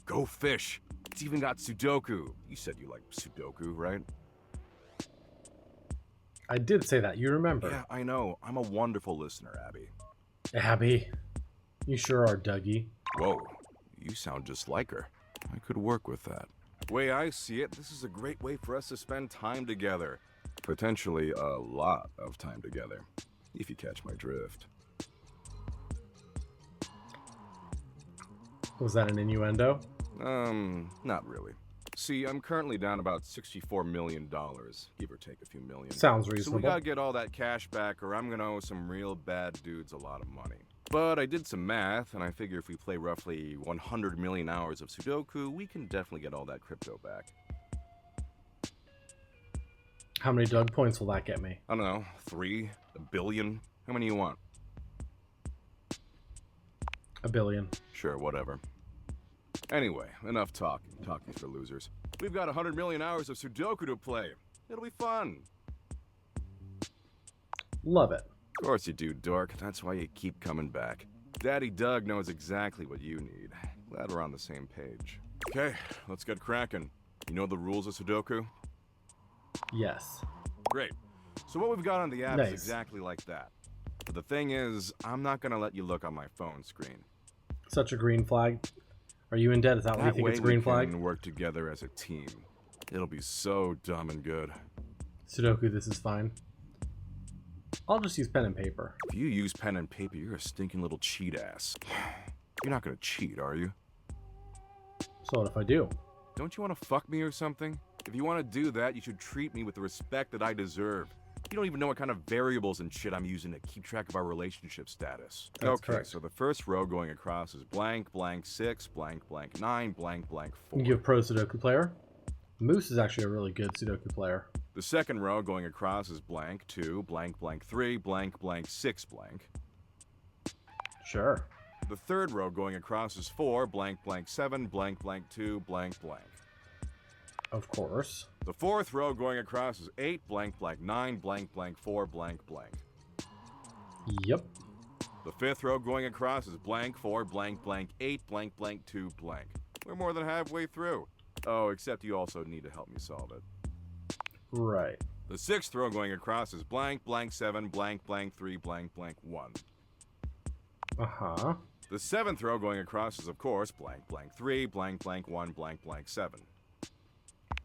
go fish. It's even got Sudoku. You said you like Sudoku, right? I did say that. You remember? Yeah, I know. I'm a wonderful listener, Abby. Abby, you sure are, Dougie. Whoa, you sound just like her. I could work with that. The way I see it, this is a great way for us to spend time together. Potentially a lot of time together, if you catch my drift. Was that an innuendo? Not really. See, I'm currently down about $64 million, give or take a few million. Sounds reasonable. So we gotta get all that cash back or I'm gonna owe some real bad dudes a lot of money. But I did some math, and I figure if we play roughly 100 million hours of Sudoku, we can definitely get all that crypto back. How many Doug points will that get me? I don't know, 3? A billion? How many you want? $1 billion. Sure, whatever. Anyway, enough talking. Talking's for losers. We've got 100 million hours of Sudoku to play. It'll be fun. Love it. Of course you do, dork. That's why you keep coming back. Daddy Doug knows exactly what you need. Glad we're on the same page. Okay, let's get cracking. You know the rules of Sudoku? Yes. Great. So what we've got on the app Nice. is exactly like that. But the thing is, I'm not gonna let you look on my phone screen. Such a green flag. Are you in debt? Is that what you think it's green flag? We can work together as a team. It'll be so dumb and good. Sudoku, this is fine. I'll just use pen and paper. If you use pen and paper, you're a stinking little cheat ass. You're not gonna cheat, are you? So what if I do? Don't you want to fuck me or something? If you want to do that, you should treat me with the respect that I deserve. You don't even know what kind of variables and shit I'm using to keep track of our relationship status. That's okay, correct. so the first row going across is blank, blank 6, blank, blank 9, blank, blank 4. You have pro Sudoku player. Moose is actually a really good Sudoku player. The second row going across is blank 2, blank, blank 3, blank, blank 6, blank. Sure. The third row going across is 4, blank, blank 7, blank, blank 2, blank, blank. Of course. The fourth row going across is 8, blank, blank 9, blank, blank 4, blank, blank. Yep. The fifth row going across is blank 4, blank, blank 8, blank, blank 2, blank. We're more than halfway through. Oh, except you also need to help me solve it. Right. The sixth row going across is blank, blank 7, blank, blank 3, blank, blank 1. Uh-huh. The seventh row going across is, of course, blank, blank 3, blank, blank 1, blank, blank 7.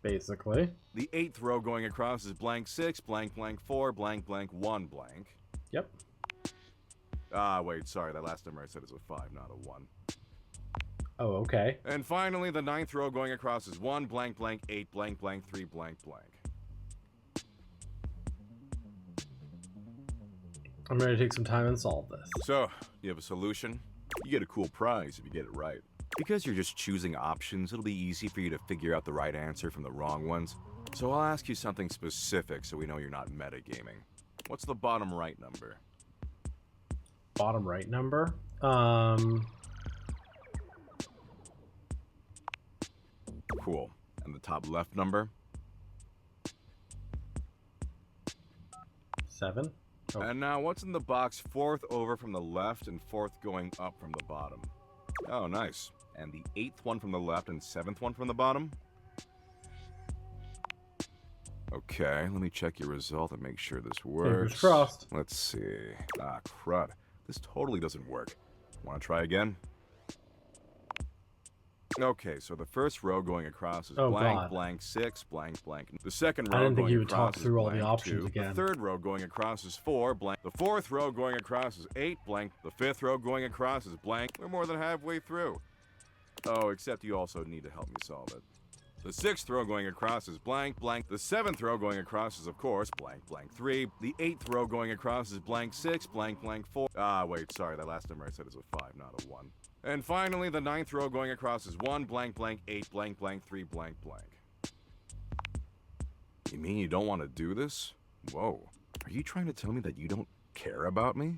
Basically. The eighth row going across is blank 6, blank, blank 4, blank, blank 1, blank. Yep. Ah, wait, sorry, that last number I said is a 5, not a 1. Oh, okay. And finally, the ninth row going across is 1, blank, blank 8, blank, blank 3, blank, blank. I'm ready to take some time and solve this. So, you have a solution? You get a cool prize if you get it right. Because you're just choosing options, it'll be easy for you to figure out the right answer from the wrong ones. So I'll ask you something specific so we know you're not metagaming. What's the bottom right number? Bottom right number? Cool. And the top left number? 7? Oh. And now what's in the box fourth over from the left and fourth going up from the bottom? Oh, nice. And the eighth one from the left and seventh one from the bottom? Okay, let me check your result and make sure this works. Fingers crossed. Let's see. Ah, crud. This totally doesn't work. Want to try again? Okay, so the first row going across is blank, God. blank 6, blank, blank. The second I row didn't think going you would talk across is through all the blank options 2. again. The third row going across is 4, blank. The fourth row going across is 8, blank. The fifth row going across is blank. We're more than halfway through. Oh, except you also need to help me solve it. The sixth row going across is blank, blank. The seventh row going across is, of course, blank, blank 3. The eighth row going across is blank 6, blank, blank 4. Ah, wait, sorry, that last number I said is a 5, not a 1. And finally, the ninth row going across is 1, blank, blank 8, blank, blank 3, blank, blank. You mean you don't want to do this? Whoa. Are you trying to tell me that you don't care about me?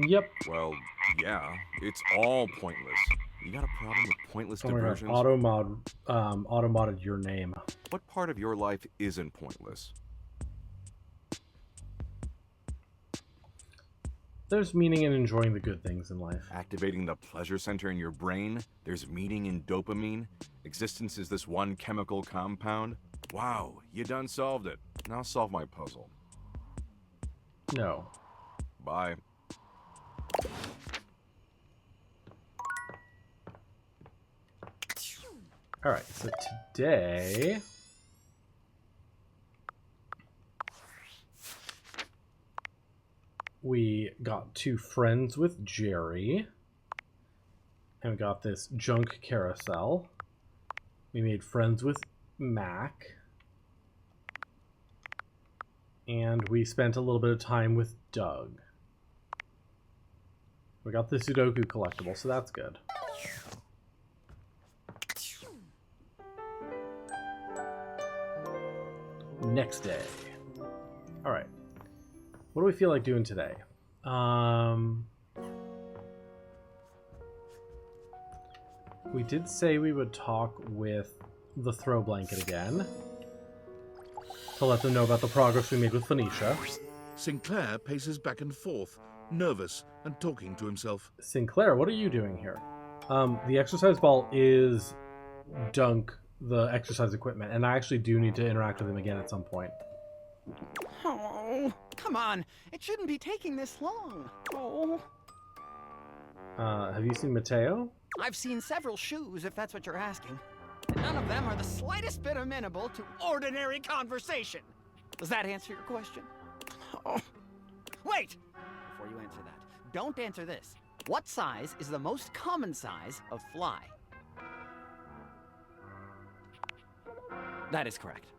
Yep. Well, yeah, it's all pointless. You got a problem with pointless Oh my gosh, diversions? auto-modded your name. What part of your life isn't pointless? There's meaning in enjoying the good things in life. Activating the pleasure center in your brain. There's meaning in dopamine. Existence is this one chemical compound. Wow, you done solved it. Now solve my puzzle. No. Bye. Alright, so today... we got 2 friends with Jerry. And we got this junk carousel. We made friends with Mac. And we spent a little bit of time with Doug. We got the Sudoku collectible, so that's good. Next day. Alright. What do we feel like doing today? We did say we would talk with the throw blanket again to let them know about the progress we made with Phoenicia. Sinclaire paces back and forth, nervous and talking to himself. Sinclaire, what are you doing here? The exercise ball is Dunk, the exercise equipment, and I actually do need to interact with him again at some point. Oh, come on. It shouldn't be taking this long. Oh. Have you seen Mateo? I've seen several shoes, if that's what you're asking. And none of them are the slightest bit amenable to ordinary conversation. Does that answer your question? Oh. Wait! Before you answer that, don't answer this. What size is the most common size of fly? That is correct.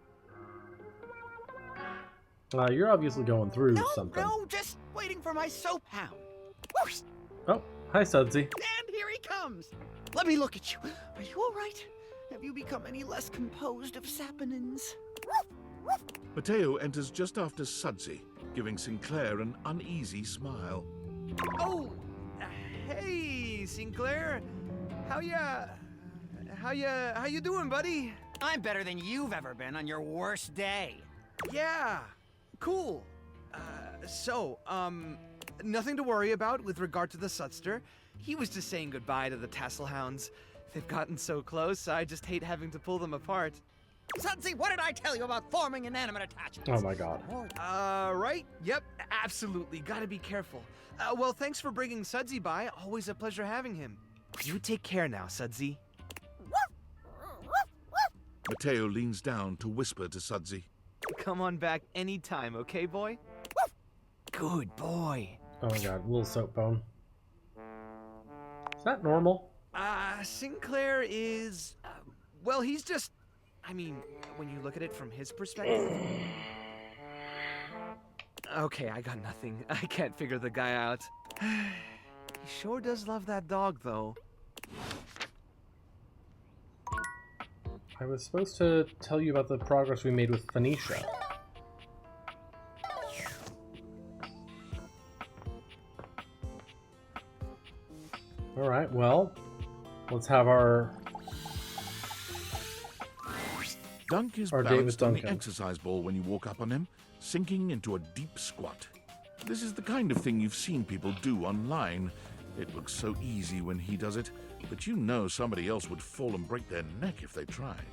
You're obviously going through something. No, just waiting for my soap hound. Whoosh! Oh, hi, Sudsy. And here he comes. Let me look at you. Are you all right? Have you become any less composed of saponins? Mateo enters just after Sudsy, giving Sinclaire an uneasy smile. Oh, hey, Sinclaire. How you doing, buddy? I'm better than you've ever been on your worst day. Yeah, cool. Nothing to worry about with regard to the Sudster. He was just saying goodbye to the Tasselhounds. They've gotten so close, I just hate having to pull them apart. Sudsy, what did I tell you about forming inanimate attachments? Oh my god. Right? Yep, absolutely. Gotta be careful. Well, thanks for bringing Sudsy by. Always a pleasure having him. You take care now, Sudsy. Mateo leans down to whisper to Sudsy. Come on back anytime, okay, boy? Good boy. Oh my god, little soap bone. Is that normal? Sinclaire is... well, he's just... I mean, when you look at it from his perspective... Okay, I got nothing. I can't figure the guy out. He sure does love that dog, though. I was supposed to tell you about the progress we made with Phoenicia. Alright, well, let's have our Dunk is date with balanced on the Duncan. exercise ball when you walk up on him, sinking into a deep squat. This is the kind of thing you've seen people do online. It looks so easy when he does it, but you know somebody else would fall and break their neck if they tried.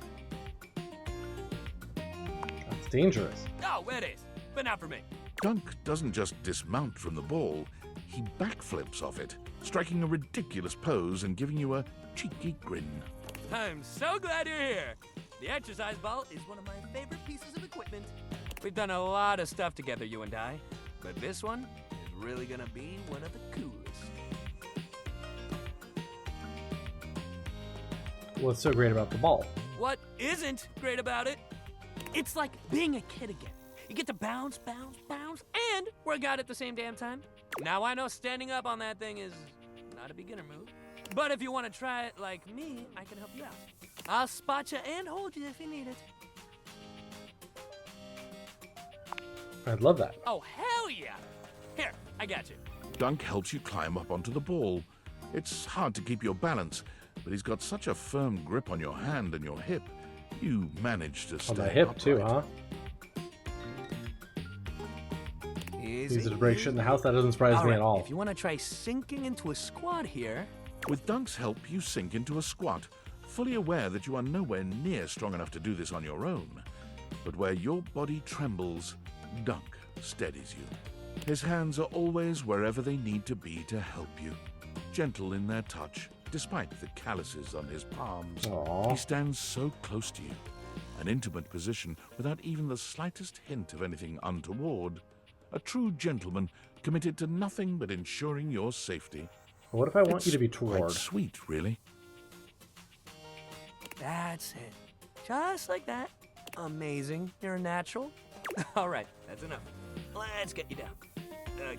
That's dangerous. Oh, it is, but not for me. Dunk doesn't just dismount from the ball, he backflips off it, striking a ridiculous pose and giving you a cheeky grin. I'm so glad you're here. The exercise ball is one of my favorite pieces of equipment. We've done a lot of stuff together, you and I, but this one is really gonna be one of the coolest. What's so great about the ball? What isn't great about it? It's like being a kid again. You get to bounce, bounce, bounce, and work out at the same damn time. Now, I know standing up on that thing is not a beginner move, but if you want to try it like me, I can help you out. I'll spot you and hold you if you need it. I'd love that. Oh, hell yeah! Here, I got you. Dunk helps you climb up onto the ball. It's hard to keep your balance, but he's got such a firm grip on your hand and your hip, you manage to stay On the hip upright. too, huh? Easy to break shit in the house. That doesn't surprise me at all. If you want to try sinking into a squat here... With Dunk's help, you sink into a squat, fully aware that you are nowhere near strong enough to do this on your own. But where your body trembles, Dunk steadies you. His hands are always wherever they need to be to help you. Gentle in their touch, despite the calluses on his palms. Aww. He stands so close to you. An intimate position without even the slightest hint of anything untoward. A true gentleman committed to nothing but ensuring your safety. What if I want you to be toward? Quite sweet, really. That's it. Just like that. Amazing. You're a natural. All right, that's enough. Let's get you down.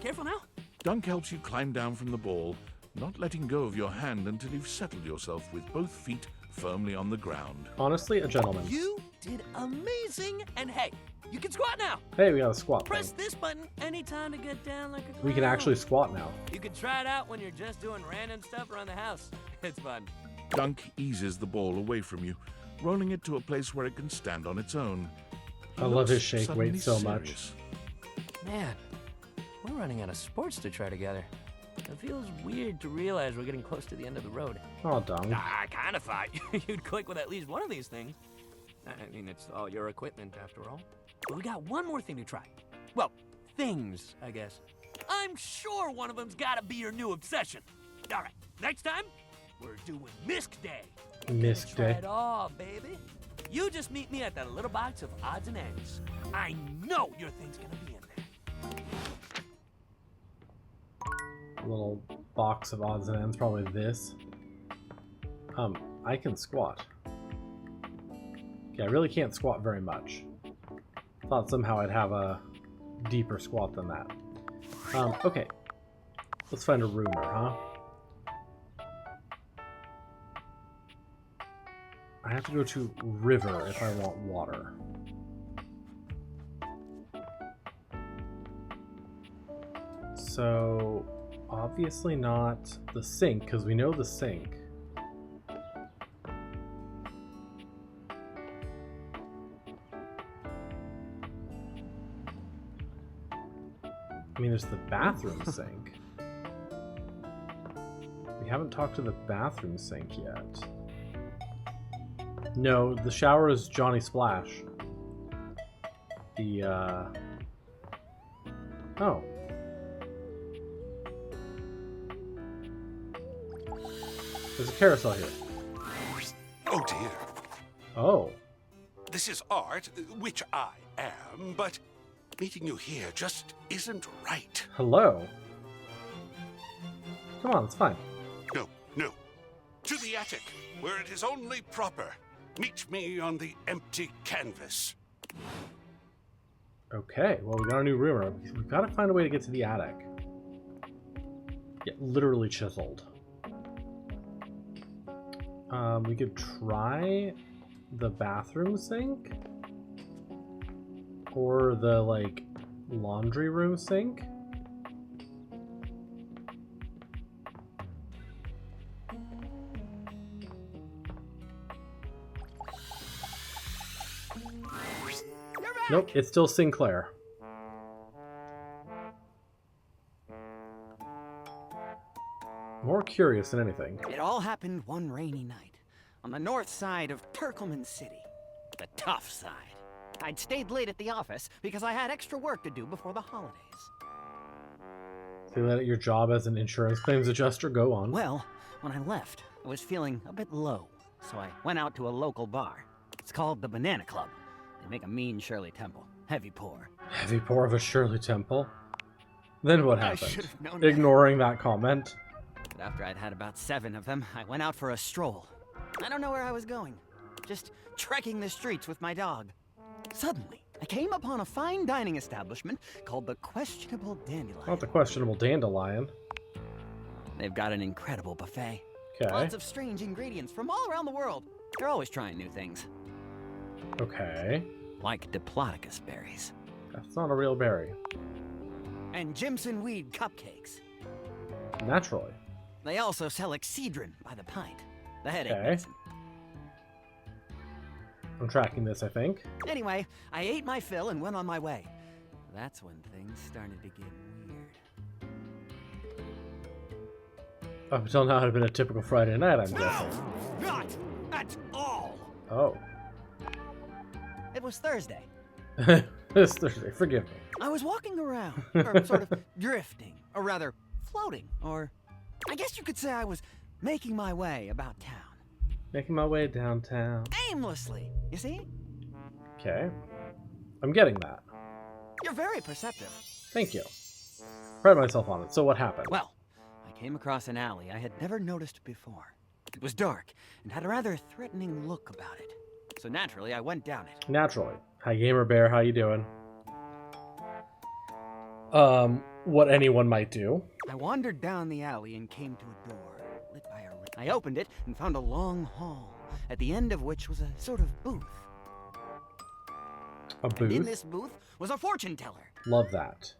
Careful now. Dunk helps you climb down from the ball, not letting go of your hand until you've settled yourself with both feet firmly on the ground. Honestly, a gentleman. You did amazing, and hey, you can squat now. Hey, we got a squat Press thing. this button anytime to get down like a clown. We can actually squat now. You can try it out when you're just doing random stuff around the house. It's fun. Dunk eases the ball away from you, rolling it to a place where it can stand on its own. I love his shake weight so much. Man, we're running out of sports to try together. It feels weird to realize we're getting close to the end of the road. Oh, Dunk. I kind of thought you'd click with at least one of these things. I mean, it's all your equipment after all. But we got one more thing to try. Well, things, I guess. I'm sure one of them's gotta be your new obsession. All right, next time, we're doing Misc Day. Misc Try Day. it all, baby. You just meet me at that little box of odds and ends. I know your thing's gonna be in there. Little box of odds and ends, probably this. I can squat. Okay, I really can't squat very much. Thought somehow I'd have a deeper squat than that. Okay. Let's find a rumor, huh? I have to go to river if I want water. So, obviously not the sink, because we know the sink. I mean, there's the bathroom sink. We haven't talked to the bathroom sink yet. No, the shower is Johnny Splash. The, Oh. There's a carousel here. Oh dear. Oh. This is art, which I am, but meeting you here just isn't right. Hello. Come on, it's fine. No, no. To the attic, where it is only proper. Meet me on the empty canvas. Okay, well, we got a new rumor. We've got to find a way to get to the attic. Yeah, literally chiseled. We could try the bathroom sink. Or the, like, laundry room sink. Nope, it's still Sinclaire. More curious than anything. It all happened one rainy night on the north side of Turkleman City. The tough side. I'd stayed late at the office because I had extra work to do before the holidays. Say that at your job as an insurance claims adjuster? Go on. Well, when I left, I was feeling a bit low, so I went out to a local bar. It's called the Banana Club. They make a mean Shirley Temple. Heavy pour. Heavy pour of a Shirley Temple? Then what I happened? should've known Ignoring that comment? But after I'd had about 7 of them, I went out for a stroll. I don't know where I was going. Just trekking the streets with my dog. Suddenly, I came upon a fine dining establishment called the Questionable Dandelion. Not the Questionable Dandelion. They've got an incredible buffet. Okay. Lots of strange ingredients from all around the world. They're always trying new things. Okay. Like Diplodocus berries. That's not a real berry. And Jimson weed cupcakes. Naturally. They also sell Excedrin by the pint. The headache Okay. medicine. I'm tracking this, I think. Anyway, I ate my fill and went on my way. That's when things started to get weird. Up until now, it had been a typical Friday night, I'm guessing. Not at all! Oh. It was Thursday. It's Thursday, forgive me. I was walking around, or sort of drifting, or rather, floating, or I guess you could say I was making my way about town. Making my way downtown. Aimlessly, you see? Okay. I'm getting that. You're very perceptive. Thank you. Pride myself on it. So what happened? Well, I came across an alley I had never noticed before. It was dark and had a rather threatening look about it. So naturally, I went down it. Naturally. Hi, Gamer Bear. How you doing? What anyone might do. I wandered down the alley and came to a door lit by a ring. I opened it and found a long hall, at the end of which was a sort of booth. A booth? And in this booth was a fortune teller. Love that.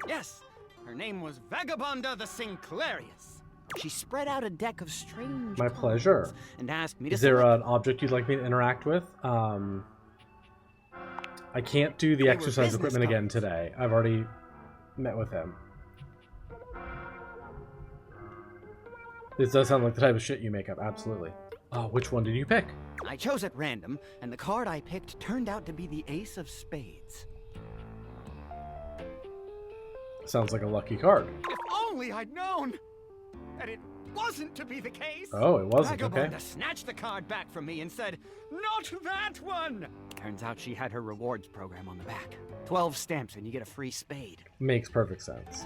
Yes, her name was Vagabonda the Sinclairius. She spread out a deck of strange My cards pleasure. And asked me to Is there select. an object you'd like me to interact with? I can't do the They were exercise business equipment again cards. today. I've already met with him. This does sound like the type of shit you make up, absolutely. Oh, which one did you pick? I chose at random, and the card I picked turned out to be the Ace of Spades. Sounds like a lucky card. If only I'd known that it wasn't to be the case. Oh, it wasn't, Vagabonda okay. snatched the card back from me and said, "Not that one!" Turns out she had her rewards program on the back. 12 stamps and you get a free spade. Makes perfect sense.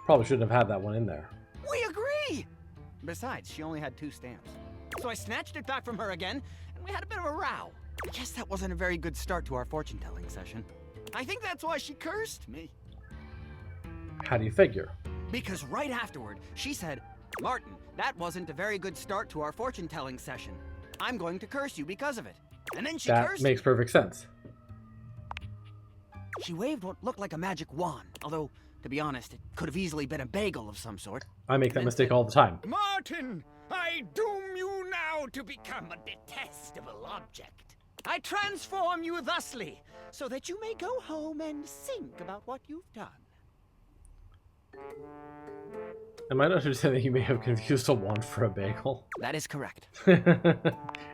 Probably shouldn't have had that one in there. We agree! Besides, she only had 2 stamps. So I snatched it back from her again, and we had a bit of a row. I guess that wasn't a very good start to our fortune-telling session. I think that's why she cursed me. How do you figure? Because right afterward, she said, "Martin, that wasn't a very good start to our fortune-telling session. I'm going to curse you because of it." And then she That cursed makes me. perfect sense. She waved what looked like a magic wand, although, to be honest, it could have easily been a bagel of some sort. I make that mistake all the time. "Martin, I doom you now to become a detestable object. I transform you thusly, so that you may go home and think about what you've done." Am I to understand that you may have confused a wand for a bagel? That is correct. And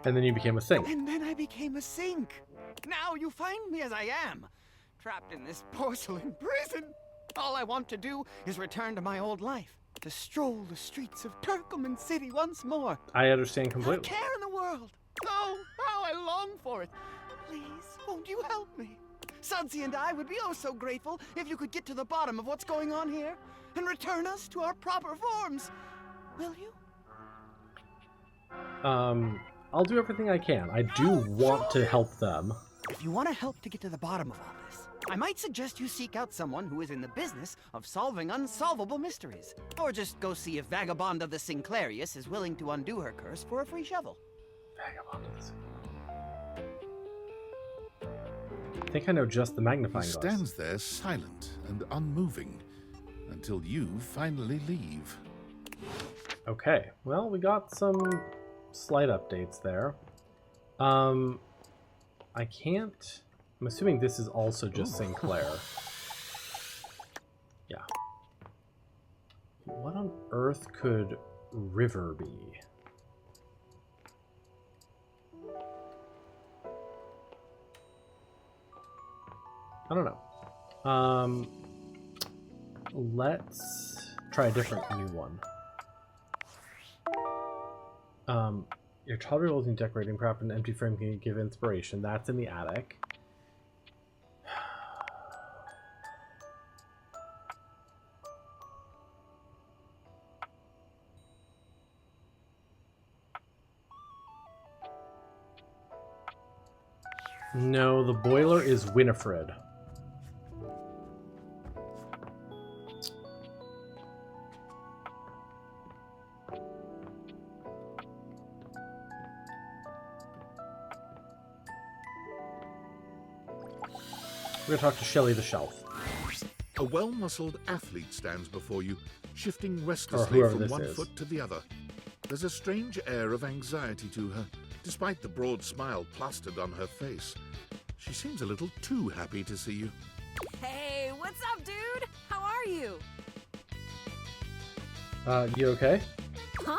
then you became a sink. And then I became a sink. Now you find me as I am, trapped in this porcelain prison. All I want to do is return to my old life, to stroll the streets of Turkleman City once more. I understand Not a completely. care in the world. Oh, how I long for it. Please, won't you help me? Sudsy and I would be oh so grateful if you could get to the bottom of what's going on here and return us to our proper forms. Will you? I'll do everything I can. I do want to help them. If you want to help to get to the bottom of all this, I might suggest you seek out someone who is in the business of solving unsolvable mysteries. Or just go see if Vagabonda the Sinclairius is willing to undo her curse for a free shovel. Vagabonda the Sinclairius. I think I know just the He magnifying glass. stands there silent and unmoving until you finally leave. Okay, well, we got some slight updates there. I can't... I'm assuming this is also just Sinclaire. Yeah. What on earth could River be? I don't know. Let's try a different new one. Your toddler using decorating prop and an empty frame can give inspiration. That's in the attic. No, the boiler is Winifred. We're gonna talk to Shelley the Shelf. A well-muscled athlete stands before you, shifting restlessly whoever from this one is. foot to the other. There's a strange air of anxiety to her, despite the broad smile plastered on her face. She seems a little too happy to see you. Hey, what's up, dude? How are you? You okay? Huh?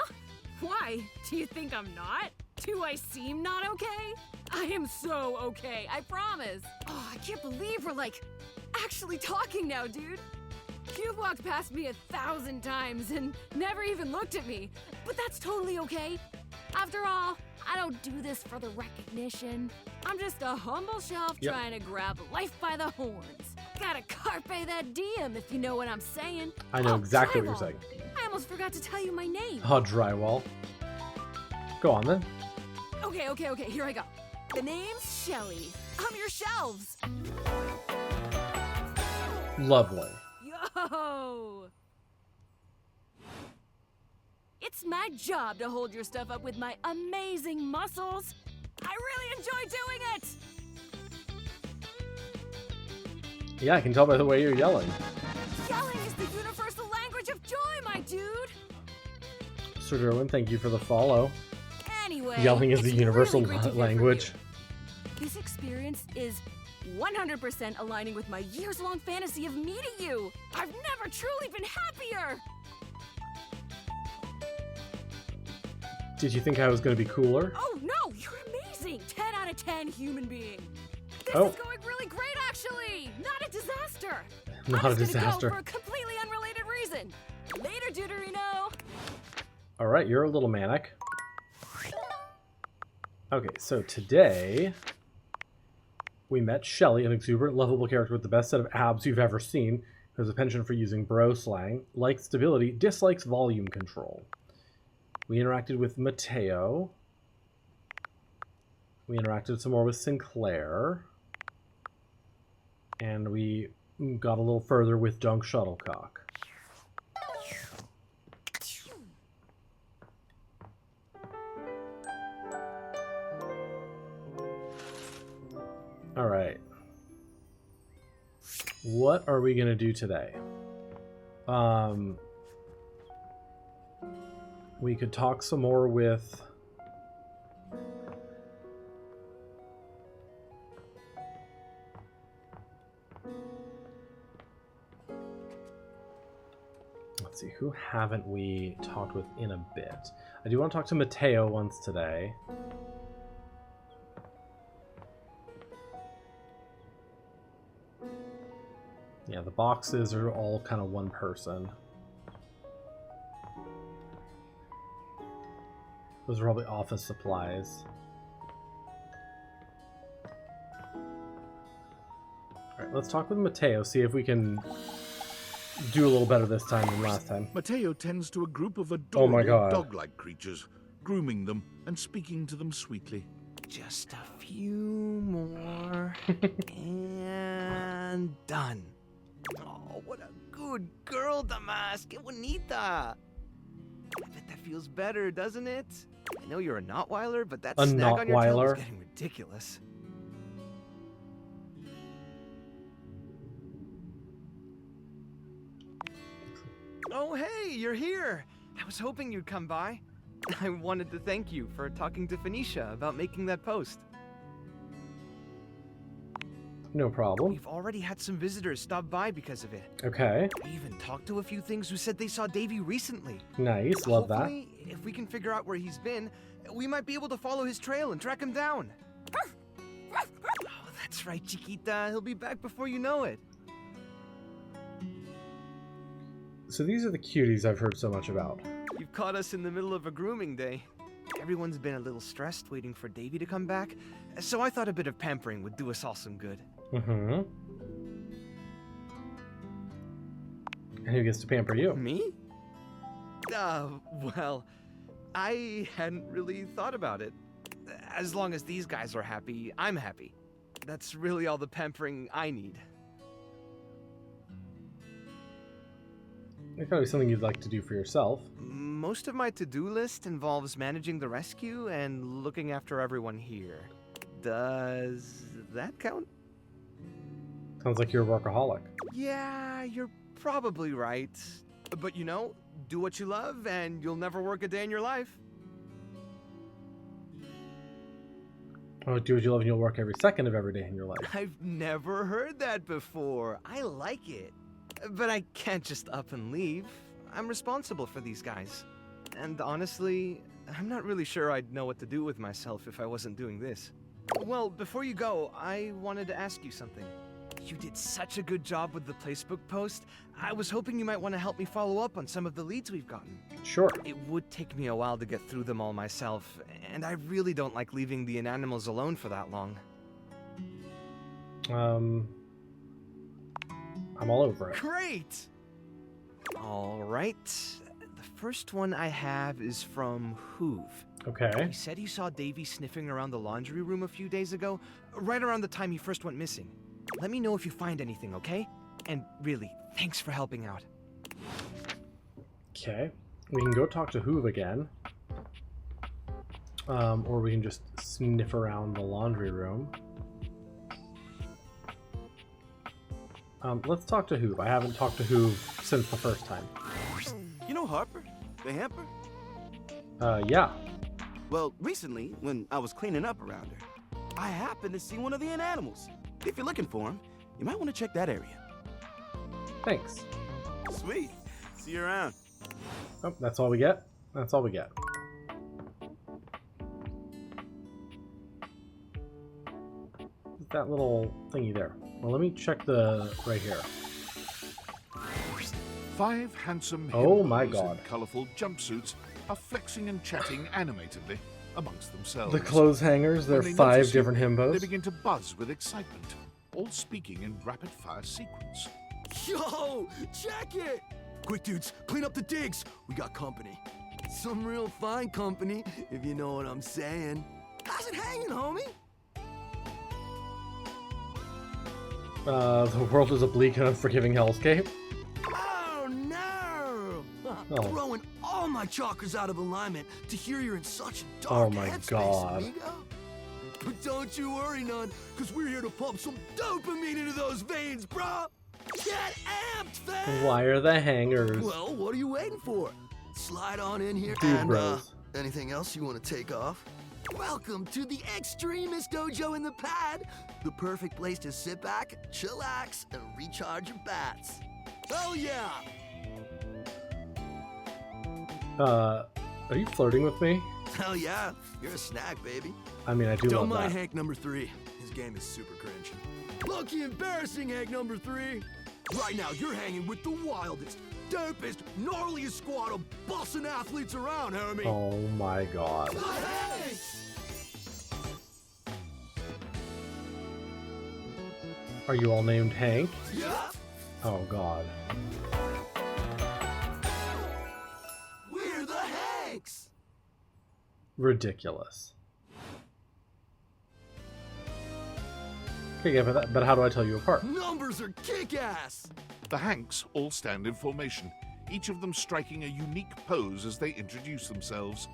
Why? Do you think I'm not? Do I seem not okay? I am so okay, I promise. Oh, I can't believe we're like actually talking now, dude. You've walked past me 1,000 times and never even looked at me, but that's totally okay. After all, I don't do this for the recognition. I'm just a humble shelf trying to grab life by the horns. Gotta carpe that diem, if you know what I'm saying. I know exactly what you're drywall. saying. I almost forgot to tell you my name. Oh, drywall. Go on then. Okay, here I go. The name's Shelley. I'm your shelves. Lovely. Yo! It's my job to hold your stuff up with my amazing muscles. I really enjoy doing it! Yeah, I can tell by the way you're yelling. Yelling is the universal language of joy, my dude! Sir Derwin, thank you for the follow. Anyway, Yelling is the it's universal really great to hear from language. you. This experience is 100% aligning with my years-long fantasy of meeting you. I've never truly been happier! Did you think I was going to be cooler? Oh no, you're amazing! 10 out of 10 human being. This Oh. is going really great, actually! Not a disaster! Not I'm a just gonna disaster. go for a completely unrelated reason. Later, Deuterino! All right, you're a little manic. Okay, so today we met Shelley, an exuberant, lovable character with the best set of abs you've ever seen, who has a penchant for using bro slang, likes stability, dislikes volume control. We interacted with Mateo. We interacted some more with Sinclaire. And we got a little further with Dunk Shuttlecock. All right. What are we going to do today? We could talk some more with... Let's see, who haven't we talked with in a bit? I do want to talk to Mateo once today. Yeah, the boxes are all kind of one person. Those are probably office supplies. Alright, let's talk with Mateo, see if we can do a little better this time than last time. Mateo tends to a group of Oh my adorable God. dog-like creatures, grooming them and speaking to them sweetly. Just a few more. And done. Oh, what a good girl, Damas. Que bonita. I bet that feels better, doesn't it? I know you're a Notweiler, but that A snag on your tail is Notweiler? getting ridiculous. Oh, hey, you're here. I was hoping you'd come by. I wanted to thank you for talking to Phoenicia about making that post. No problem. We've already had some visitors stop by because of it. Okay. I even talked to a few things who said they saw Davy recently. Nice, love that. Hopefully, if we can figure out where he's been, we might be able to follow his trail and track him down. Oh, that's right, Chiquita. He'll be back before you know it. So these are the cuties I've heard so much about. You've caught us in the middle of a grooming day. Everyone's been a little stressed waiting for Davy to come back, so I thought a bit of pampering would do us all some good. Mm-hmm. And who gets to pamper you? Me? Well, I hadn't really thought about it. As long as these guys are happy, I'm happy. That's really all the pampering I need. It's gotta be something you'd like to do for yourself. Most of my to-do list involves managing the rescue and looking after everyone here. Does that count? Sounds like you're a workaholic. Yeah, you're probably right. But you know, do what you love and you'll never work a day in your life. Oh, do what you love and you'll work every second of every day in your life. I've never heard that before. I like it. But I can't just up and leave. I'm responsible for these guys. And honestly, I'm not really sure I'd know what to do with myself if I wasn't doing this. Well, before you go, I wanted to ask you something. You did such a good job with the Placebook post. I was hoping you might want to help me follow up on some of the leads we've gotten. Sure. It would take me a while to get through them all myself, and I really don't like leaving the inanimals alone for that long. I'm all over it. Great! All right. The first one I have is from Hoove. Okay. He said he saw Davy sniffing around the laundry room a few days ago, right around the time he first went missing. Let me know if you find anything, okay? And really, thanks for helping out. Okay. We can go talk to Hoove again. Or we can just sniff around the laundry room. Let's talk to Hoove. I haven't talked to Hoove since the first time. You know Harper? The hamper? Yeah. Well, recently, when I was cleaning up around her, I happened to see one of the inanimals. If you're looking for him, you might want to check that area. Thanks. Sweet. See you around. Oh, that's all we get? That's all we get. That little thingy there. Well, let me check the right here. 5 handsome Oh my hippos God. in colourful jumpsuits are flexing and chatting animatedly amongst themselves. The clothes hangers, there are When they 5 notice you, different himbos. They begin to buzz with excitement, all speaking in rapid-fire sequence. Yo, check it! Quick, dudes, clean up the digs. We got company. Some real fine company, if you know what I'm saying. How's it hanging, homie? The world is a bleak and unforgiving hellscape. Oh, no! Oh. Throwing all my chakras out of alignment to hear you're in such a Oh dark my headspace, God. amigo. But don't you worry none, because we're here to pump some dopamine into those veins, brah! Get amped, fam! Why are the hangers? Well, what are you waiting for? Slide on in here. Dude, and, bros. anything else you want to take off? Welcome to the Extremist Dojo in the Pad, the perfect place to sit back, chillax, and recharge your bats. Hell yeah! Are you flirting with me? Hell yeah, you're a snack, baby. I mean, I do Don't love mind that. Hank number 3. His game is super cringe. Lucky embarrassing, Hank number 3. Right now, you're hanging with the wildest, dopest, gnarliest squad of bussin' athletes around, homie. Oh my God. Hey! Are you all named Hank? Yeah. Oh God. We're the Hanks. Ridiculous. Okay, yeah, but how do I tell you apart? Numbers are kick-ass. The Hanks all stand in formation, each of them striking a unique pose as they introduce themselves.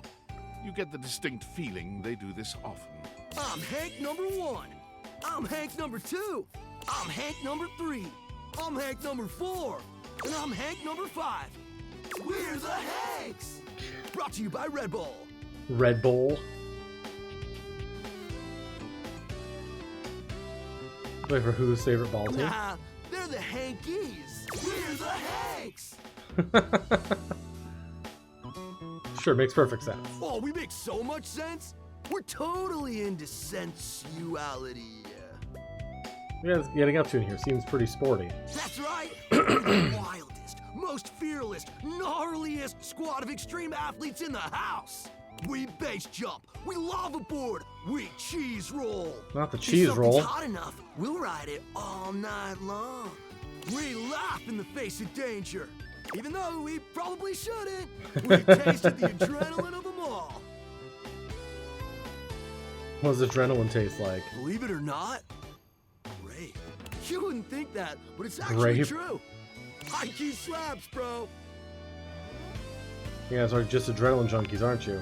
You get the distinct feeling they do this often. I'm Hank number 1. I'm Hank number 2. I'm Hank number 3. I'm Hank number 4. And I'm Hank number 5. We're the Hanks. Brought to you by Red Bull. Red Bull. Wait for who's favorite ball team? Nah, they're the Hankies. We're the Hanks. Sure, makes perfect sense. Oh, we make so much sense. We're totally into sensuality. You guys getting up to in here seems pretty sporty. That's right. We're the wildest, most fearless, gnarliest squad of extreme athletes in the house. We base jump. We lava board. We cheese roll. Not the If cheese roll. something's hot enough, we'll ride it all night long. We laugh in the face of danger, even though we probably shouldn't. We tasted the adrenaline of them all. What does adrenaline taste like? Believe it or not, great. You wouldn't think that, but it's actually Grape? true. High key slaps, bro. You guys are just adrenaline junkies, aren't you?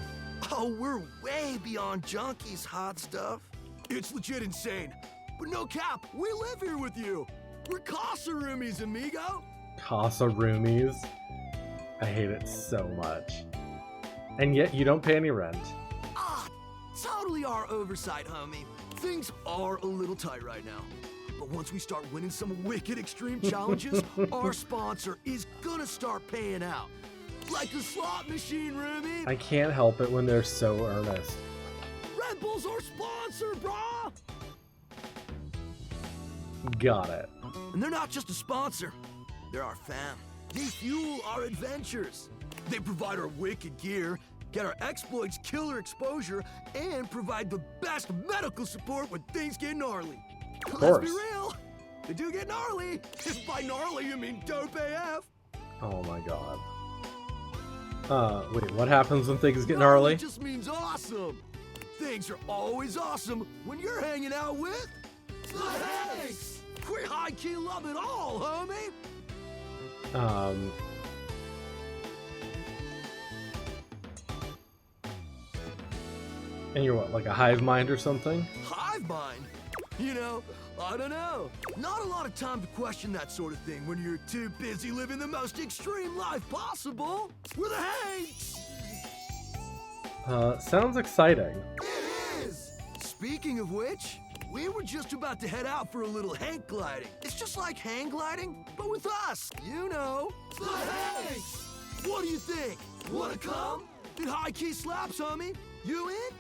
Oh, we're way beyond junkies, hot stuff. It's legit insane. But no cap, we live here with you. We're Casa roomies, amigo. Casa roomies. I hate it so much. And yet you don't pay any rent. Ah, totally our oversight, homie. Things are a little tight right now. But once we start winning some wicked extreme challenges, our sponsor is gonna start paying out. Like the slot machine, Remy. I can't help it when they're so earnest. Red Bull's our sponsor, brah! Got it. And they're not just a sponsor. They're our fam. They fuel our adventures. They provide our wicked gear, get our exploits killer exposure, and provide the best medical support when things get gnarly. Let's be real. They do get gnarly. If by gnarly you mean dope AF. Oh my god. Wait, what happens when things get gnarly? It just means awesome. Things are always awesome when you're hanging out with the Hanks. We high-key love it all, homie. And you're what, like a hive mind or something? Hive mind? You know, I don't know. Not a lot of time to question that sort of thing when you're too busy living the most extreme life possible. We're the Hanks! Sounds exciting. It is! Speaking of which, we were just about to head out for a little Hank gliding. It's just like hang gliding, but with us. You know, the Hanks! What do you think? Wanna come? It high-key slaps, homie. You in?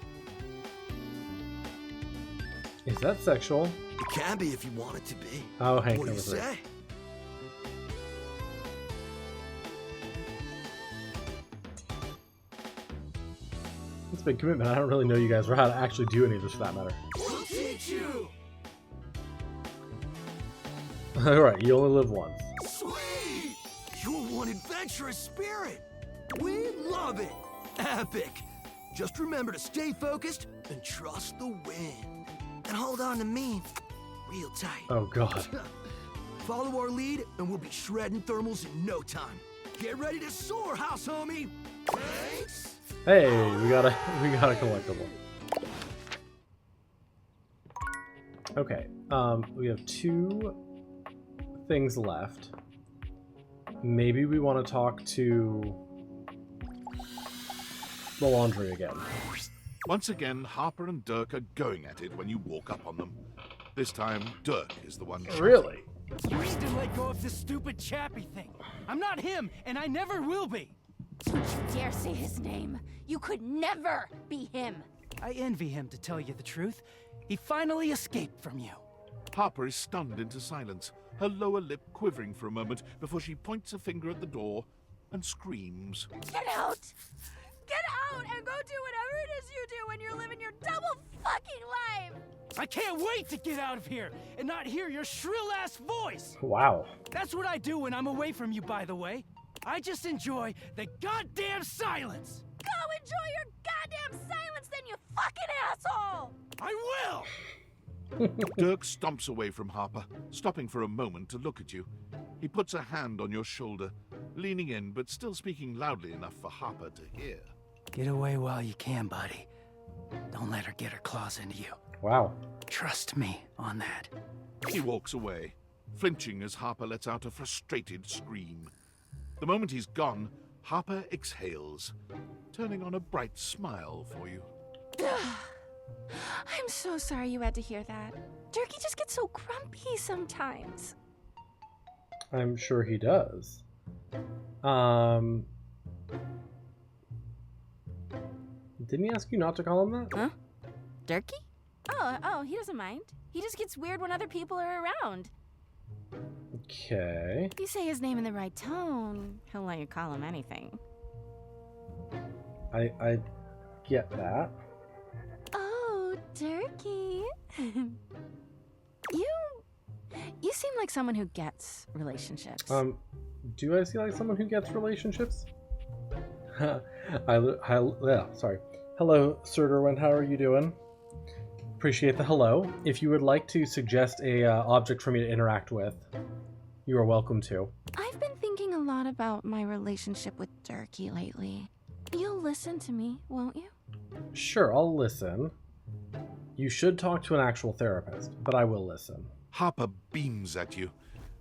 Is that sexual? It can be if you want it to be. Oh, Hank what do you number 3. say? It's a big commitment. I don't really know you guys or how to actually do any of this for that matter. We'll teach you! Alright, you only live once. Sweet! You're one adventurous spirit! We love it! Epic! Just remember to stay focused and trust the wind. And hold on to me real tight. Oh god. Follow our lead and we'll be shredding thermals in no time. Get ready to soar, house homie! Thanks! Hey, we got a collectible. Okay, we have 2 things left. Maybe we want to talk to the laundry again. Once again, Harper and Dirk are going at it when you walk up on them. This time, Dirk is the one shouting. Really? You need to let go of this stupid Chappie thing. I'm not him, and I never will be. Don't you dare say his name. You could never be him. I envy him, to tell you the truth. He finally escaped from you. Harper is stunned into silence, her lower lip quivering for a moment before she points a finger at the door and screams. Get out! Get out and go do whatever it is you do when you're living your double fucking life! I can't wait to get out of here and not hear your shrill-ass voice! Wow. That's what I do when I'm away from you, by the way. I just enjoy the goddamn silence! Go enjoy your goddamn silence then, you fucking asshole! I will! Dirk stomps away from Harper, stopping for a moment to look at you. He puts a hand on your shoulder, leaning in but still speaking loudly enough for Harper to hear. Get away while you can, buddy. Don't let her get her claws into you. Wow. Trust me on that. He walks away, flinching as Harper lets out a frustrated scream. The moment he's gone, Harper exhales, turning on a bright smile for you. I'm so sorry you had to hear that. Dirky just gets so grumpy sometimes. I'm sure he does. Didn't he ask you not to call him that? Huh? Dirky? Oh, he doesn't mind. He just gets weird when other people are around. Okay. If you say his name in the right tone, he'll let you call him anything. I get that. Oh, Dirky. You seem like someone who gets relationships. Do I see like someone who gets relationships? Sorry. Hello, Sir Derwin, how are you doing? Appreciate the hello. If you would like to suggest a object for me to interact with, you are welcome to. I've been thinking a lot about my relationship with Dirky lately. You'll listen to me, won't you? Sure, I'll listen. You should talk to an actual therapist, but I will listen. Harper beams at you,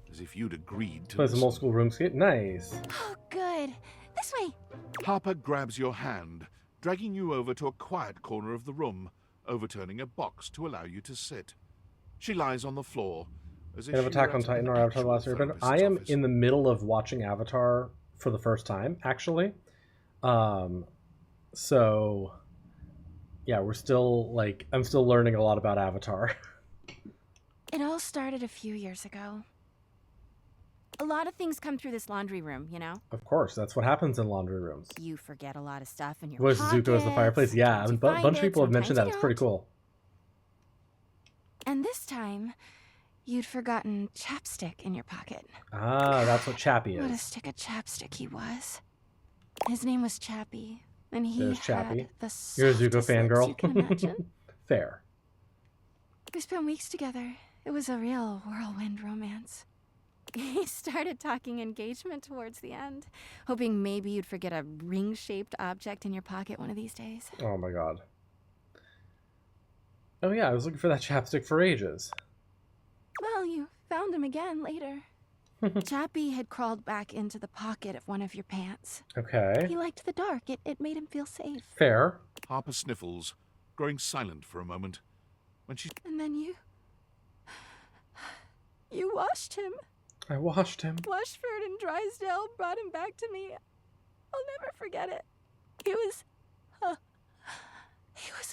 as if you'd agreed to Play some listen. old school RuneScape. Nice. Oh, good. This way. Harper grabs your hand, dragging you over to a quiet corner of the room, overturning a box to allow you to sit. She lies on the floor, as if Kind of she were Attack on at Titan an or Avatar: The actual Last Airbender. therapist's I am office. in the middle of watching Avatar for the first time, actually. So yeah, we're still like, I'm still learning a lot about Avatar. It all started a few years ago. A lot of things come through this laundry room, you know? Of course, that's what happens in laundry rooms. You forget a lot of stuff in your Voice pockets. Sudoku as the fireplace. Yeah, a bunch of people have mentioned that. It's pretty cool. And this time, you'd forgotten chapstick in your pocket. Ah, that's what Chappie What a is. stick of chapstick he was. His name was Chappie, and he There's Chappie. had the You're a Zuko softest lips fangirl. you can imagine. Fair. We spent weeks together. It was a real whirlwind romance. He started talking engagement towards the end, hoping maybe you'd forget a ring-shaped object in your pocket one of these days. Oh my god. Oh yeah, I was looking for that chapstick for ages. Well, you found him again later. Chappie had crawled back into the pocket of one of your pants. Okay. He liked the dark. It made him feel safe. Fair. Harper sniffles, growing silent for a moment. When she... And then you washed him. I washed him. Washford and Drysdale brought him back to me. I'll never forget it. He was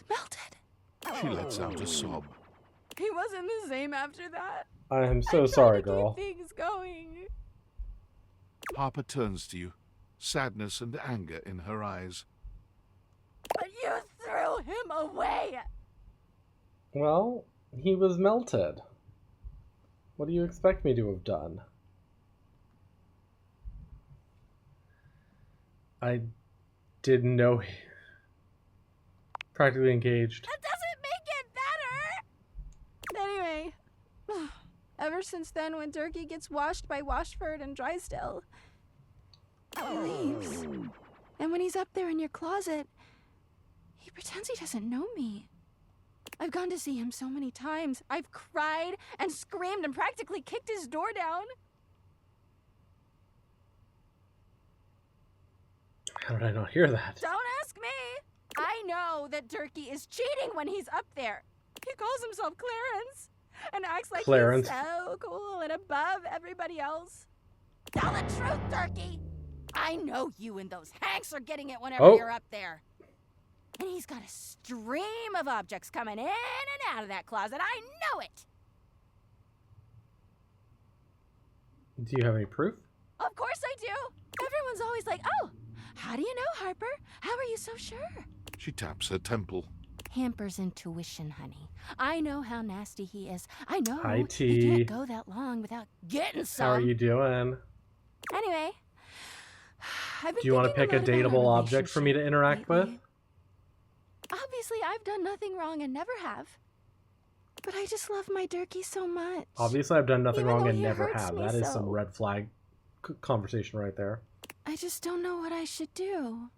melted. She lets out a sob. He wasn't the same after that. I am so sorry, girl. Things going. Harper turns to you, sadness and anger in her eyes. But you threw him away. Well, he was melted. What do you expect me to have done? I didn't know he... Practically engaged. That doesn't make it better. Anyway, ever since then, when Durkee gets washed by Washford and Drysdale, he leaves. And when he's up there in your closet, he pretends he doesn't know me. I've gone to see him so many times. I've cried and screamed and practically kicked his door down. How did I not hear that? Don't ask me. I know that Durkee is cheating when he's up there. He calls himself Clarence and acts like Clarence. he's so cool and above everybody else. Tell the truth, Durkee. I know you and those Hanks are getting it whenever you're up there. And he's got a stream of objects coming in and out of that closet. I know it. Do you have any proof? Of course I do. Everyone's always like, oh, how do you know, Harper? How are you so sure? She taps her temple. Hamper's intuition, honey. I know how nasty he is. I know Hi, he T. can't go that long without getting some. How are you doing? Anyway, I've been Do you want to thinking pick a lot about our dateable object for me to interact with? Obviously, I've done nothing wrong and never have. But I just love my Durkee so much. Obviously, I've done nothing Even wrong though and he never hurts have. me That is so. some red flag conversation right there. I just don't know what I should do.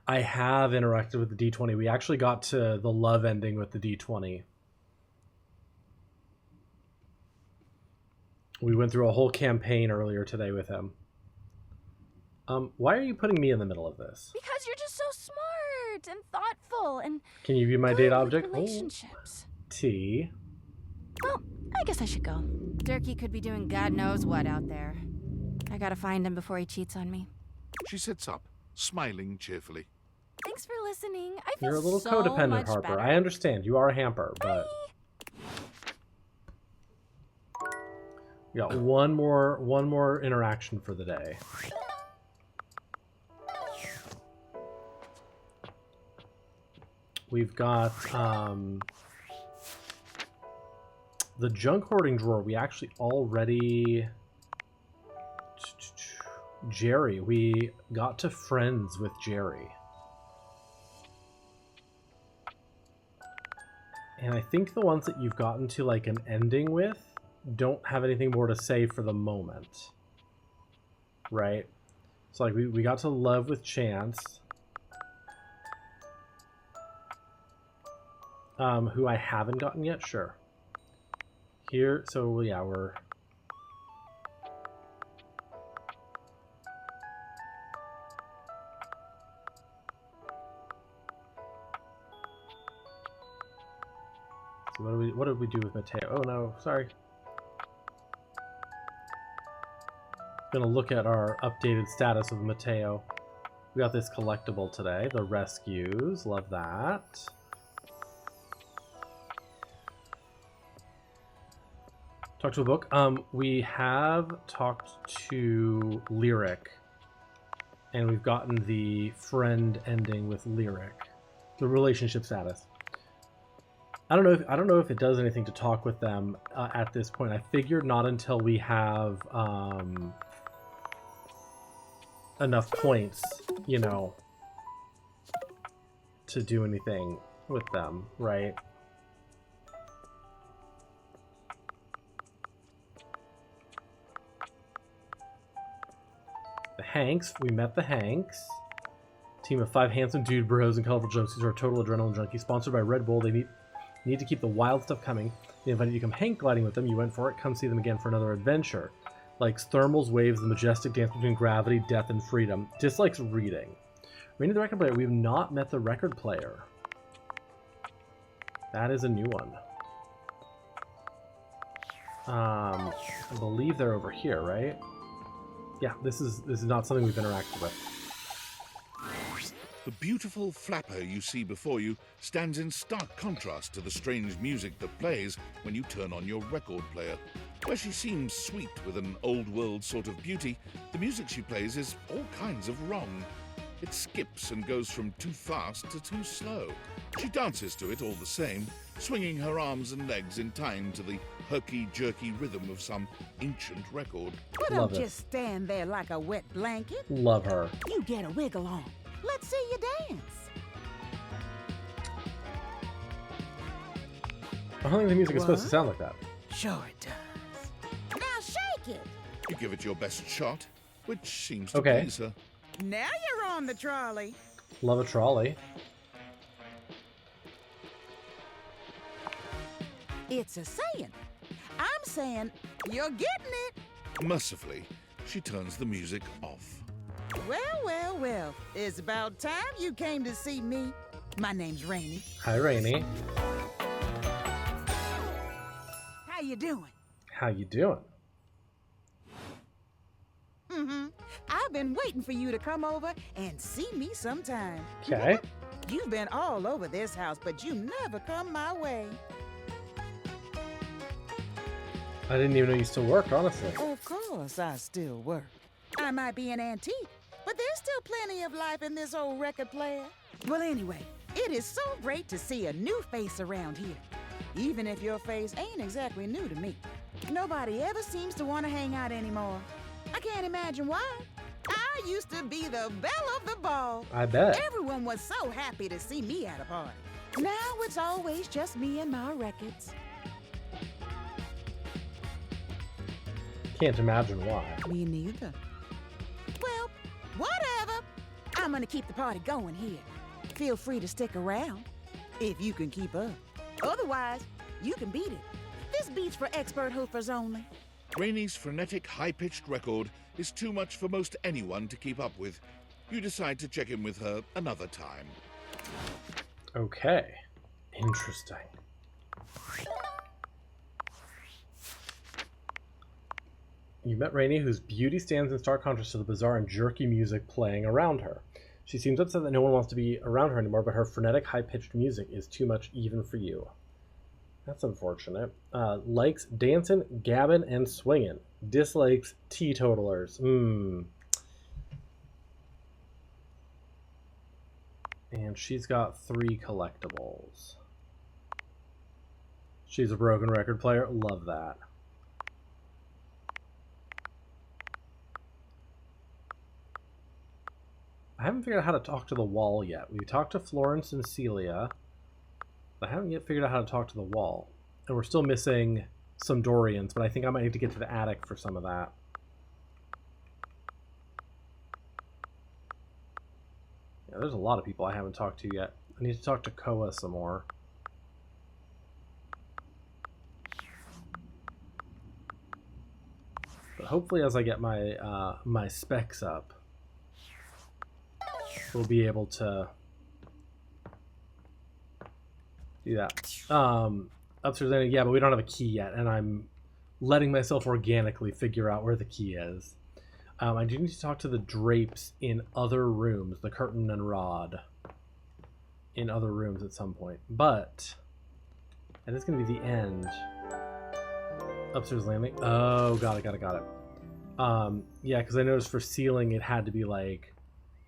I have interacted with the D20. We actually got to the love ending with the D20. We went through a whole campaign earlier today with him. Why are you putting me in the middle of this? Because you're just so smart and thoughtful and Can you view my good date with object? Oh, relationships. T. Well, I guess I should go. Durkee could be doing God knows what out there. I gotta find him before he cheats on me. She sits up, smiling cheerfully. Thanks for listening. I feel You're a little so codependent, much Harper. better. I understand. You are a hamper, but we got one more interaction for the day. We've got the junk hoarding drawer. We actually already Jerry. We got to friends with Jerry. And I think the ones that you've gotten to like an ending with don't have anything more to say for the moment. Right? So like we got to love with Chance. Who I haven't gotten yet, sure. Here, so yeah, So what did we do with Mateo? Oh no, sorry. Gonna look at our updated status with Mateo. We got this collectible today, the rescues. Love that. Talk to a book. We have talked to Lyric, and we've gotten the friend ending with Lyric, the relationship status. I don't know if it does anything to talk with them at this point. I figured not until we have enough points, you know, to do anything with them, right? The Hanks, we met the Hanks. Team of 5 handsome dude bros in colorful jumpsuits who are total adrenaline junkies. Sponsored by Red Bull. They need to keep the wild stuff coming. They invited you to come hang gliding with them. You went for it. Come see them again for another adventure. Likes thermals, waves, the majestic dance between gravity, death, and freedom. Dislikes reading. Rainey the record player. We have not met the record player. That is a new one. I believe they're over here, right? Yeah, this is not something we've interacted with. The beautiful flapper you see before you stands in stark contrast to the strange music that plays when you turn on your record player. Where she seems sweet with an old-world sort of beauty, the music she plays is all kinds of wrong. It skips and goes from too fast to too slow. She dances to it all the same, swinging her arms and legs in time to the herky-jerky rhythm of some ancient record. But don't just stand there like a wet blanket. Love her. You get a wiggle on. Let's see you dance. I don't think the music is supposed to sound like that. Sure it does. Now shake it. You give it your best shot, which seems to Okay. please her. Now you're on the trolley. Love a trolley. It's a saying. I'm saying you're getting it. Mercifully, she turns the music off. Well, well, well. It's about time you came to see me. My name's Rainey. Hi, Rainey. How you doing? How you doing? Mm-hmm. I've been waiting for you to come over and see me sometime. Okay. You've been all over this house, but you never come my way. I didn't even know you still worked, honestly. Of course I still work. I might be an antique, but there's still plenty of life in this old record player. Well, anyway, it is so great to see a new face around here. Even if your face ain't exactly new to me. Nobody ever seems to want to hang out anymore. I can't imagine why. I used to be the belle of the ball. I bet. Everyone was so happy to see me at a party. Now it's always just me and my records. Can't imagine why. Me neither. Well, whatever. I'm gonna keep the party going here. Feel free to stick around, if you can keep up. Otherwise, you can beat it. This beat's for expert hoofers only. Rainey's frenetic, high-pitched record is too much for most anyone to keep up with. You decide to check in with her another time. Okay. Interesting. You met Rainey, whose beauty stands in stark contrast to the bizarre and jerky music playing around her. She seems upset that no one wants to be around her anymore, but her frenetic, high-pitched music is too much even for you. That's unfortunate. Likes dancing, gabbing, and swinging. Dislikes teetotalers. And she's got 3 collectibles. She's a broken record player. Love that. I haven't figured out how to talk to the wall yet. We talked to Florence and Celia. I haven't yet figured out how to talk to the wall. And we're still missing some Dorians, but I think I might need to get to the attic for some of that. Yeah, there's a lot of people I haven't talked to yet. I need to talk to Koa some more. But hopefully as I get my my specs up, we'll be able to do that. Upstairs landing, yeah, but we don't have a key yet, and I'm letting myself organically figure out where the key is. I do need to talk to the drapes in other rooms, the curtain and rod in other rooms at some point. But, and it's going to be the end. Upstairs landing. Oh, got it. Yeah, because I noticed for ceiling it had to be like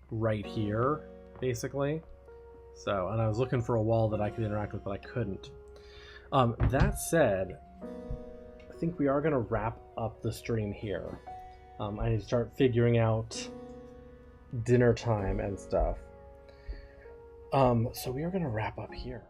right here, basically. So, and I was looking for a wall that I could interact with, but I couldn't. That said, I think we are going to wrap up the stream here. I need to start figuring out dinner time and stuff. So we are going to wrap up here.